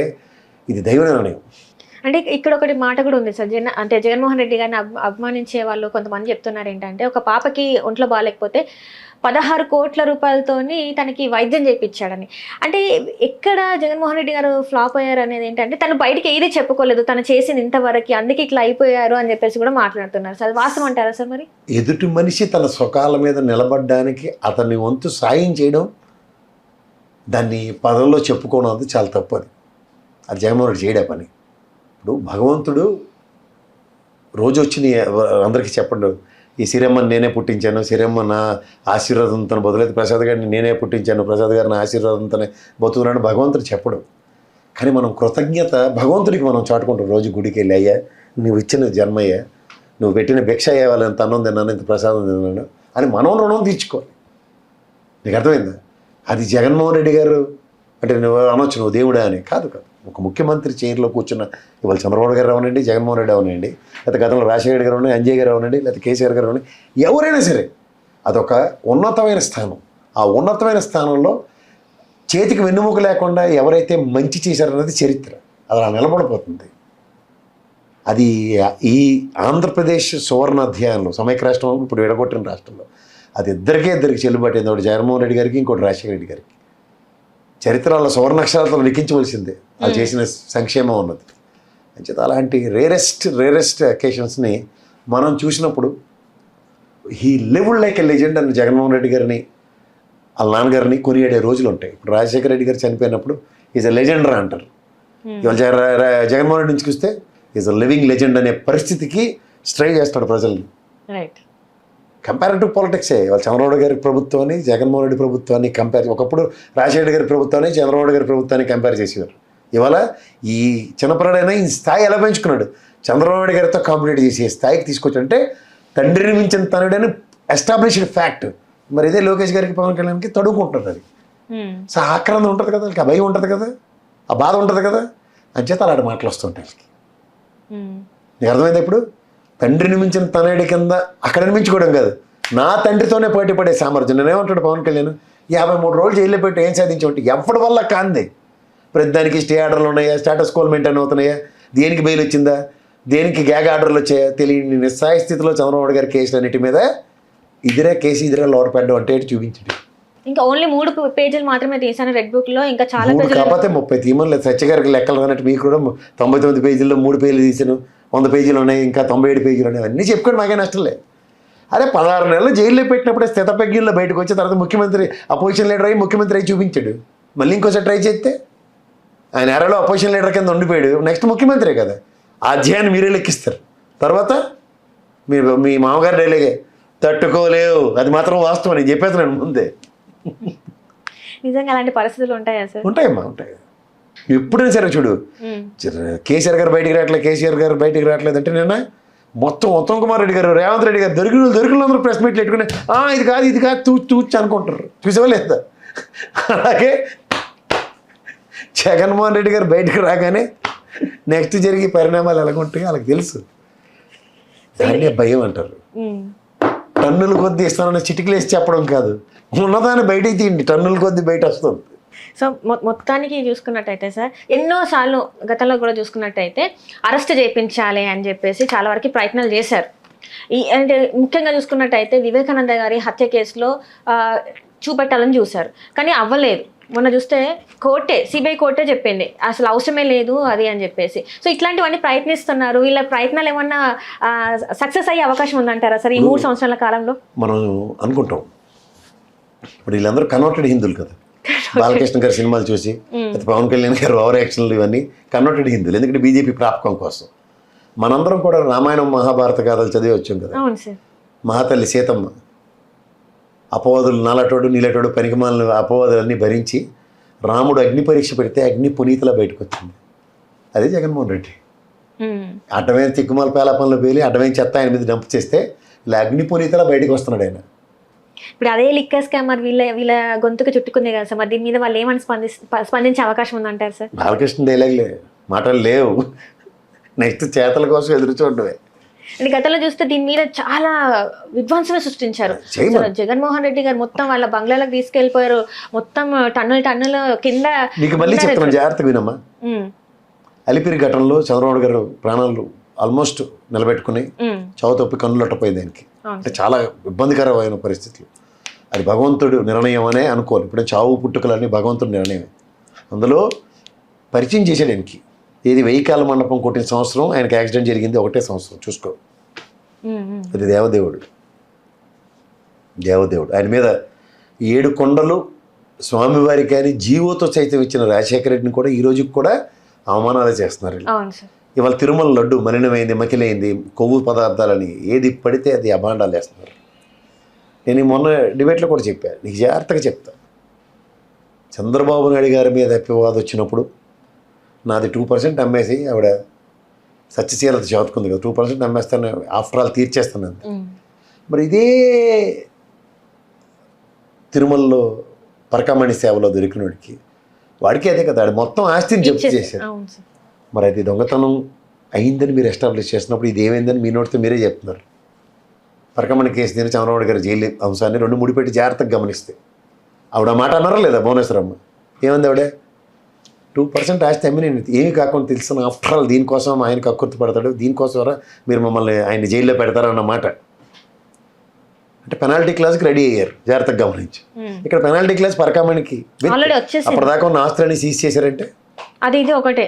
ఇది దైవ నిర్ణయం. అంటే ఇక్కడ ఒకటి మాట కూడా ఉంది సార్, అంటే జగన్మోహన్ రెడ్డి గారిని అభిమానించే వాళ్ళు కొంతమంది చెప్తున్నారు ఏంటంటే, ఒక పాపకి ఒంట్లో బాగాలేకపోతే 16 కోట్ల రూపాయలతోని తనకి వైద్యం చేయించాడని. అంటే ఎక్కడ జగన్మోహన్ రెడ్డి గారు ఫ్లాప్ అయ్యారు అనేది ఏంటంటే, తను బయటకి ఏది చెప్పుకోలేదు, తను చేసింది ఇంతవరకు, అందుకే ఇట్లా అయిపోయారు అని చెప్పేసి కూడా మాట్లాడుతున్నారు సార్. వాస్తవం అంటారా సార్? మరి ఎదుటి మనిషి తన సుఖాల మీద నిలబడడానికి అతని వంతు సాయం చేయడం, దాన్ని పదంలో చెప్పుకోవడం అది చాలా తప్పు. అది అది జగన్మోహన్ రెడ్డి చేయడే పని. ఇప్పుడు భగవంతుడు రోజు వచ్చి అందరికీ చెప్పండు, ఈ సిరమ్మని నేనే పుట్టించాను, సిరమ్మ నా ఆశీర్వాదంతో బదులైతే ప్రసాద్ గారిని నేనే పుట్టించాను, ప్రసాద్ గారిని ఆశీర్వాదంతోనే బతుకున్నాను భగవంతుడు చెప్పడు. కానీ మనం కృతజ్ఞత భగవంతుడికి మనం చాటుకుంటాం రోజు గుడికి వెళ్ళి, అయ్యా నువ్వు ఇచ్చిన జన్మయ్యా, నువ్వు పెట్టిన భిక్ష అయ్యేవాళ్ళు ఎంత అన్నం తిన్నాను, ఇంత ప్రసాదం తిన్నాను అని మనం రుణం తీర్చుకోవాలి. నీకు అర్థమైందా? అది జగన్మోహన్ రెడ్డి గారు అంటే నువ్వు అనొచ్చు నువ్వు దేవుడా అని. కాదు కాదు, ఒక ముఖ్యమంత్రి చైర్లో కూర్చున్న ఇవాళ చంద్రబాబు గారు అవనండి, జగన్మోహన్ రెడ్డి అవనండి, లేకపోతే గతంలో రాజశేఖర్ గారు అవనండి, అంజయ్ గారు అవనండి, లేకపోతే కేసీఆర్ గారు అవనండి, ఎవరైనా సరే అదొక ఉన్నతమైన స్థానం. ఆ ఉన్నతమైన స్థానంలో చేతికి వెన్నుముక లేకుండా ఎవరైతే మంచి చేశారన్నది చరిత్ర, అది అలా నిలబడిపోతుంది. అది ఈ ఆంధ్రప్రదేశ్ సువర్ణ అధ్యాయంలో సమైక్య రాష్ట్రం ఇప్పుడు విడగొట్టిన రాష్ట్రంలో అది ఇద్దరికి చెల్లుబాటు అయింది. ఒకటి జగన్మోహన్ రెడ్డి గారికి, ఇంకోటి రాజశేఖర రెడ్డి గారికి. చరిత్రలో సువర్ణాక్షరాలతో లిఖించవలసిందే వాళ్ళు చేసిన సంక్షేమం ఉన్నది. అంచేత అలాంటి రేరెస్ట్ అకేషన్స్ని మనం చూసినప్పుడు he lived like a legend అని జగన్మోహన్ రెడ్డి గారిని వాళ్ళ నాన్నగారిని కొనియాడే రోజులు ఉంటాయి. ఇప్పుడు రాజశేఖర రెడ్డి గారు చనిపోయినప్పుడు ఈజ్ ఎ లెజెండ్ రా అంటారు. ఇవాళ జగన్మోహన్ రెడ్డి నుంచి చూస్తే ఈజ్ అ లివింగ్ లెజెండ్ అనే పరిస్థితికి స్ట్రై చేస్తాడు ప్రజల్ని. కంపారిటివ్ పాలిటిక్సే ఇవాళ చంద్రబాబు గారి ప్రభుత్వాన్ని జగన్మోహన్ రెడ్డి ప్రభుత్వాన్ని కంపేర్, ఒకప్పుడు రాజశేఖర గారి ప్రభుత్వాన్ని చంద్రబాబు గారి ప్రభుత్వాన్ని కంపేర్ చేసేవారు. ఇవాళ ఈ చిన్నపిల్లడైనా ఈ స్థాయి ఎలా పెంచుకున్నాడు, చంద్రబాబు నాయుడు గారితో కాంపిటేట్ చేసి స్థాయికి తీసుకొచ్చాడంటే తండ్రిని మించిన తనుడని ఎస్టాబ్లిష్డ్ ఫ్యాక్ట్. మరి ఇదే లోకేష్ గారికి, పవన్ కళ్యాణ్కి తడుకుంటుంది. అది సో ఆక్రందం ఉంటుంది కదా, వాళ్ళకి ఆ భయం ఉంటుంది కదా, ఆ బాధ ఉంటుంది కదా, అంచేత అలాంటి మాటలు వస్తుంటాయి వాళ్ళకి. నీకు అర్థమైంది? ఇప్పుడు తండ్రిని మించిన తనయుడి కింద అక్కడ మించుకోవడం కాదు, నా తండ్రితోనే పోటీ పడే సామర్థ్యం. నేనేమంటాడు పవన్ కళ్యాణ్, 53 రోజులు జైల్లో పెట్టి ఏం సాధించమంటే ఎవరి వల్ల కాంది. ప్రతిదానికి స్టే ఆర్డర్లు ఉన్నాయా, స్టేటస్ కోల్ మెయింటైన్ అవుతున్నాయా, దేనికి బెయిల్ వచ్చిందా, దేనికి గ్యాగ్ ఆర్డర్లు వచ్చాయా తెలియని నిస్సాయ స్థితిలో చంద్రబాబు గారి కేసులు అన్నిటి మీద ఇదిరే లోడ్ పెట్టడం అంటే చూపించండి. ఇంకా ఓన్లీ 3 పేజీలు మాత్రమే తీసాను రెడ్ బుక్ లో, ఇంకా చాలా పేజీలు కాకపోతే 30 తీయమని లేదు. సత్య గారికి లెక్కలు అన్నట్టు మీకు కూడా 99 పేజీల్లో 3 పేజీలు తీసాను, 100 పేజీలు ఉన్నాయి, ఇంకా 97 పేజీలు ఉన్నాయి, అన్నీ చెప్పుకోండి, మాకే నష్టం లేదు. అదే 16 నెలలు జైల్లో పెట్టినప్పుడే స్థితప్రజ్ఞల్లో బయటకు వచ్చి తర్వాత ముఖ్యమంత్రి అపోజిషన్ లీడర్ అయ్యి ముఖ్యమంత్రి అయ్యి చూపించాడు. మళ్ళీ ఇంకోసారి ట్రై చేస్తే ఆయన ఎరలో అపోజిషన్ లీడర్ కింద ఉండిపోయాడు, నెక్స్ట్ ముఖ్యమంత్రే కదా. ఆ అధ్యాయాన్ని మీరే లెక్కిస్తారు. తర్వాత మీ మామగారు డైలాగే తట్టుకోలేవు, అది మాత్రం వాస్తవం, నేను చెప్పేస్తున్నాను ముందే. నిజంగా అలాంటి పరిస్థితులు ఉంటాయా సార్? ఉంటాయమ్మా, ఉంటాయి. ఎప్పుడైనా సరే చూడు, కేసీఆర్ గారు బయటికి రావట్లేదు, కేసీఆర్ గారు బయటికి రావట్లేదు అంటే నిన్న మొత్తం ఉత్తమ్ కుమార్ రెడ్డి గారు, రేవంత్ రెడ్డి గారు దొరికిన అందరూ ప్రెస్ మీట్లు పెట్టుకుని ఇది కాదు తూచి అనుకుంటారు. చూసేవాళ్ళేదా? అలాగే జగన్మోహన్ రెడ్డి గారు బయటకు రాగానే నెక్స్ట్ జరిగే పరిణామాలు ఎలాగుంటాయో వాళ్ళకి తెలుసు. దాన్నే భయం అంటారు. టన్నుల కొద్దీ ఇస్తానన్న చిటికలేసి చెప్పడం కాదు, ఉన్నదాన్ని బయటికి తీయండి, టన్నుల కొద్దీ బయట వస్తుంది. సో మొత్తానికి చూసుకున్నట్టయితే సార్, ఎన్నోసార్లు గతంలో కూడా చూసుకున్నట్టయితే అరెస్ట్ చేయించాలి అని చెప్పేసి చాలా వరకు ప్రయత్నాలు చేశారు. అంటే ముఖ్యంగా చూసుకున్నట్టయితే వివేకానంద గారి హత్య కేసులో చూపెట్టాలని చూశారు, కానీ అవ్వలేదు. మొన్న చూస్తే సిబిఐ కోర్టే చెప్పింది అసలు అవసరమే లేదు అది అని చెప్పేసి. సో ఇట్లాంటివన్నీ ప్రయత్నిస్తున్నారు. వీళ్ళ ప్రయత్నాలు ఏమన్నా సక్సెస్ అయ్యే అవకాశం ఉందంటారా సార్ ఈ 3 సంవత్సరాల కాలంలో? మనం అనుకుంటాం ఇప్పుడు వీళ్ళందరూ కన్వర్టెడ్ హిందువులు కదా, బాలకృష్ణ గారి సినిమాలు చూసి, పవన్ కళ్యాణ్ గారు ఓవర్ యాక్షన్లు, ఇవన్నీ కన్వర్టెడ్ హిందువులు. ఎందుకంటే బీజేపీ ప్రాపకం కోసం. మనందరం కూడా రామాయణం మహాభారత కథలు చదివి వచ్చాం కదా. మహాతల్లి సీతమ్మ అపవాదులు, నలటోడు నీలటోడు పనికిమాలను అపవాదులన్నీ భరించి రాముడు అగ్ని పరీక్ష పెడితే అగ్ని పునీతలా బయటకు వచ్చింది. అదే జగన్మోహన్ రెడ్డి. అడ్డమైన తిక్కుమాల పేలాపంలో పేలి అడ్డమైన చెత్త ఆయన మీద డంప్ చేస్తే ఇలా అగ్ని పునీతలా బయటకు వస్తున్నాడు ఆయన. ఇప్పుడు అదే లిక్కర్ స్కామర్ వీళ్ళ గొంతుకు చుట్టుకుంది కదా సార్, మరి దీని మీద వాళ్ళు ఏమని స్పందించే అవకాశం ఉందంటారు సార్? బాలకృష్ణ డైలాగ్లే, మాటలు లేవు, నెక్స్ట్ చేతల కోసం ఎదురు చూడటమే. అంటే గతంలో చూస్తే దీని మీద చాలా విధ్వంసమే సృష్టించారు. జగన్మోహన్ రెడ్డి గారు మొత్తం వాళ్ళ బంగ్లాలకు తీసుకెళ్లిపోయారు, మొత్తం టన్నుల కింద. నీకు మళ్ళీ చెప్తున్నాను, జాగ్రత్తగా వినమ్మా. అలిపిరి ఘటనలో చంద్రబాబు గారు ప్రాణాలు ఆల్మోస్ట్ నిలబెట్టుకుని చావు తప్పి కన్నులు అట్టపోయింది దానికి. అంటే చాలా ఇబ్బందికరమైన పరిస్థితులు. అది భగవంతుడు నిర్ణయం అనే అనుకోవాలి. ఇప్పుడు చావు పుట్టుకలన్నీ భగవంతుడి నిర్ణయమే. అందులో పరిచయం చేశాడు ఆయనకి. ఏది వెయ్యికాల మండపం కొట్టిన సంవత్సరం ఆయనకి యాక్సిడెంట్ జరిగింది, ఒకటే సంవత్సరం. చూసుకో, అది దేవదేవుడు. ఆయన మీద 7 కొండలు స్వామివారికి కానీ జీవోతో సైతం ఇచ్చిన రాజశేఖర రెడ్డిని కూడా ఈ రోజుకి కూడా అవమానాలే చేస్తున్నారు వీళ్ళు. అవును సార్. ఇవాళ తిరుమల లడ్డు మలినమైంది, మకిలైంది, కొవ్వు పదార్థాలని ఏది పడితే అది అభాండాలు వేస్తున్నారు. నేను ఈ మొన్న డిబేట్లో కూడా చెప్పాను, నీకు జాగ్రత్తగా చెప్తా. చంద్రబాబు నాయుడు గారి మీద అభివాదం వచ్చినప్పుడు నాది 2% అమ్మేసి ఆవిడ సత్యశీలత చదువుకుంది కదా, 2% అమ్మేస్తాను, ఆఫ్టర్ ఆల్ తీర్చేస్తున్నాను. మరి ఇదే తిరుమలలో పరకామణి సేవలో దొరికినోడికి వాడికి అదే కదా, వాడు మొత్తం ఆస్తిని జప్తు చేశారు. అవును సార్. మరి అది దొంగతనం అయిందని మీరు ఎస్టాబ్లిష్ చేసినప్పుడు ఇది ఏమైందని మీ నోటితో మీరే చెప్తున్నారు. పరకమణి కేసు తీరు చంద్రబాబు గారి జైలు అంశాన్ని 2 ముడిపెట్టి జాగ్రత్తగా గమనిస్తే ఆవిడ మాట అన్నారా లేదా భువనేశ్వరమ్మ? ఏమంది ఆవిడ? 2% ఆస్తి అమ్మి నేను ఏమి కాకుండా తెలుసు, ఆఫ్టర్ ఆల్ దీనికోసం ఆయన కక్కుర్తి పడతాడు, దీనికోసం మీరు మమ్మల్ని ఆయన జైల్లో పెడతారన్న మాట. అంటే పెనాల్టీ క్లాస్కి రెడీ అయ్యారు, జాగ్రత్తగా గమనించి. ఇక్కడ పెనాల్టీ క్లాస్ పరకామణికి అప్పటిదాకా ఉన్న ఆస్తులని సీజ్ చేశారంటే అది ఇది ఒకటే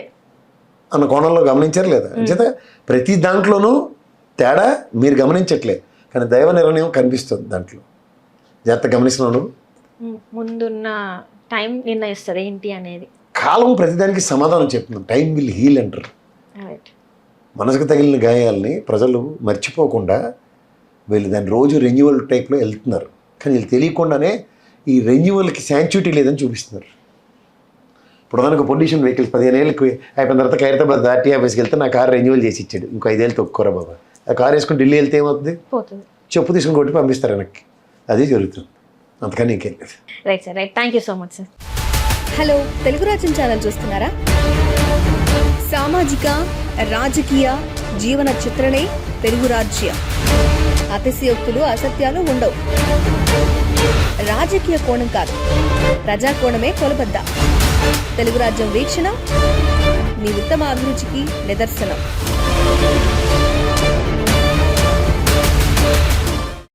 అన్న కోణంలో గమనించారు లేదా? అంచేత ప్రతి దాంట్లోనూ తేడా మీరు గమనించట్లేదు, కానీ దైవ నిర్ణయం కనిపిస్తుంది దాంట్లో. జాగ్రత్త గమనిస్తున్నాను. ముందున్న టైం నిర్ణయిస్తుంది ఏంటి అనేది. కాలం ప్రతిదానికి సమాధానం చెప్తున్నాం. టైం విల్ హీల్ అంటారు. మనసుకు తగిలిన గాయాలని ప్రజలు మర్చిపోకుండా వీళ్ళు దాన్ని రోజు రెన్యువల్ టైప్లో వెళ్తున్నారు, కానీ వీళ్ళు తెలియకుండానే ఈ రెన్యువల్కి శాంక్చుటీ లేదని చూపిస్తున్నారు. ఇప్పుడు దానికి పొల్యూషన్ వెహికల్స్ 15 ఏళ్ళకి అయిపోయిన తర్వాత ఖైరతాబాద్ ఆర్టీ ఆఫీస్కి వెళ్తే నా కారు రెన్యువల్ చేసి ఇచ్చాడు, ఇంకో 5 ఏళ్ళు తొక్కుకోరా బాబా. ఆ కారు వేసుకుని ఢిల్లీ వెళ్తే ఏమవుతుంది? చెప్పు తీసుకుని కొట్టి పంపిస్తారు వెనక్కి. అది జరుగుతుంది, అంతకని ఇంకెళ్ళలేదు. Right sir, right. Thank you so much sir. Hello, Telugu రాజ్యం ఛానల్ చూస్తున్నారా? సామాజిక రాజకీయ జీవన చిత్రణే తెలుగు రాజ్యం. అతిశయోక్తులు అసత్యాలు ఉండవు. రాజకీయ కోణం కాదు, ప్రజా కోణమే కొలబద్ద. తెలుగు రాజ్యం వీక్షణ మీ ఉత్తమ అభిరుచికి నిదర్శనం.